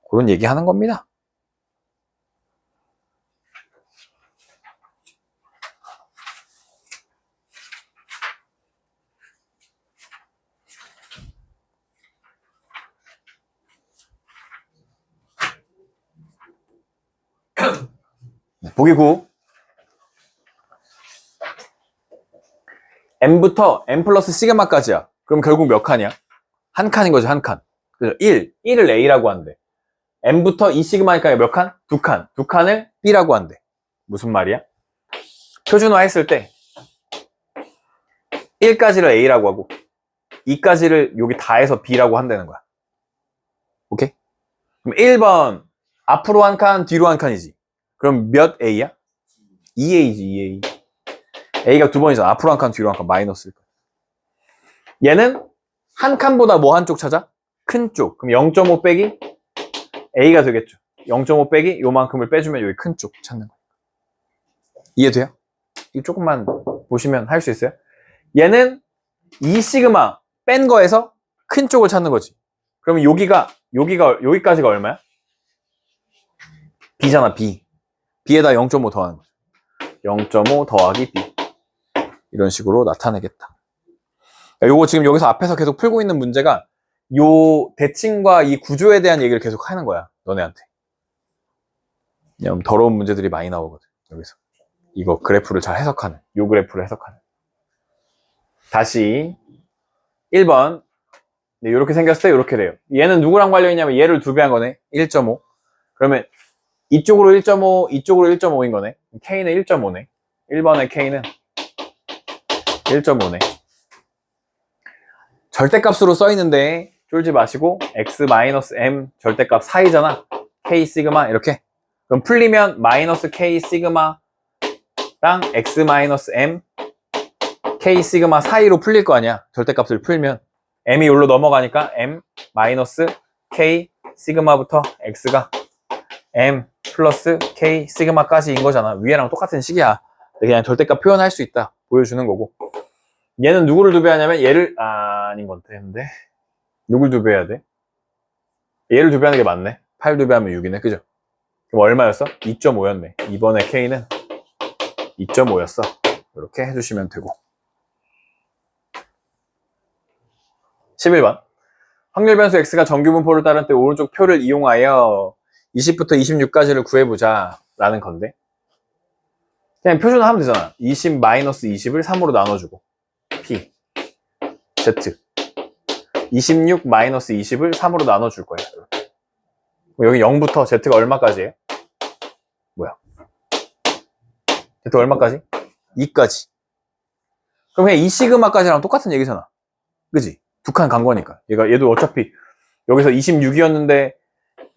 그런 얘기 하는 겁니다. 보기 9. n부터 n 플러스 시그마까지야. 그럼 결국 몇 칸이야? 한 칸인 거지, 한 칸. 그래서 1을 a라고 한대. n부터 2시그마니까 몇 칸? 두 칸. 두 칸을 b라고 한대. 무슨 말이야? 표준화 했을 때 1까지를 a라고 하고 2까지를 여기 다 해서 b라고 한다는 거야. 오케이? 그럼 1번 앞으로 한 칸, 뒤로 한 칸이지. 그럼 몇 a야? 2a지, 2a. a가 두 번이잖아. 앞으로 한 칸, 뒤로 한 칸, 마이너스일 거야. 얘는 한 칸보다 뭐 한쪽 찾아? 큰 쪽. 그럼 0.5 빼기 a가 되겠죠. 0.5 빼기 요만큼을 빼주면 여기 큰 쪽 찾는 거야. 이해돼요? 이거 조금만 보시면 할 수 있어요? 얘는 2시그마 뺀 거에서 큰 쪽을 찾는 거지. 그러면 여기까지가 얼마야? b잖아, b. b에다 0.5 더하는 거죠. 0.5 더하기 b. 이런 식으로 나타내겠다. 요거 지금 여기서 앞에서 계속 풀고 있는 문제가 요 대칭과 이 구조에 대한 얘기를 계속 하는 거야, 너네한테. 왜냐면 더러운 문제들이 많이 나오거든, 여기서. 이거 그래프를 잘 해석하는, 요 그래프를 해석하는. 다시 1번. 네, 이렇게 생겼을 때 이렇게 돼요. 얘는 누구랑 관련있냐면 얘를 2배 한 거네. 1.5. 그러면 이쪽으로 1.5, 이쪽으로 1.5인 거네. K는 1.5네. 1번의 K는 1.5네. 절대값으로 써있는데 쫄지 마시고 x-m 절대값 4이잖아. K 시그마 이렇게. 그럼 풀리면 마이너스 K 시그마랑 x-m K 시그마 사이로 풀릴 거 아니야. 절대값을 풀면 m이 여기로 넘어가니까 m 마이너스 K 시그마부터 x가 m 플러스 K 시그마까지인 거잖아. 위에랑 똑같은 식이야. 그냥 절대값 표현할 수 있다 보여주는 거고. 얘는 누구를 2배 하냐면 얘를 아닌 것 같은데 누굴 2배 해야 돼? 얘를 2배 하는 게 맞네. 8 2배 하면 6이네. 그죠? 그럼 얼마였어? 2.5였네. 이번에 K는 2.5였어. 이렇게 해주시면 되고. 11번. 확률 변수 x가 정규 분포를 따를 때 오른쪽 표를 이용하여 20부터 26까지를 구해보자 라는 건데, 그냥 표준화하면 되잖아. 20-20을 3으로 나눠주고 p z 26-20을 3으로 나눠줄 거야. 여기 0부터 z가 얼마까지예요? 뭐야? z 얼마까지? 2까지. 그럼 그냥 2시그마까지랑 똑같은 얘기잖아. 그지? 두 칸 간 거니까. 얘도 어차피 여기서 26이었는데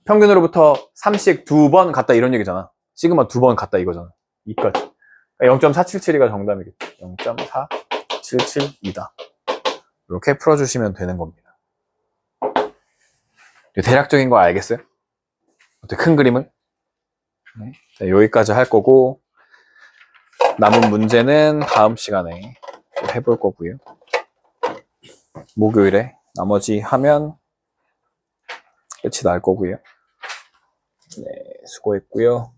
평균으로부터 3씩 2번 갔다 이런 얘기잖아. 시그마 2번 갔다 이거잖아. 2까지. 0.477이가 정답이겠지. 0.477이다. 이렇게 풀어주시면 되는 겁니다. 대략적인 거 알겠어요? 어떻게 큰 그림을? 네. 자, 여기까지 할 거고 남은 문제는 다음 시간에 해볼 거고요. 목요일에 나머지 하면 끝이 날 거고요. 네, 수고했고요.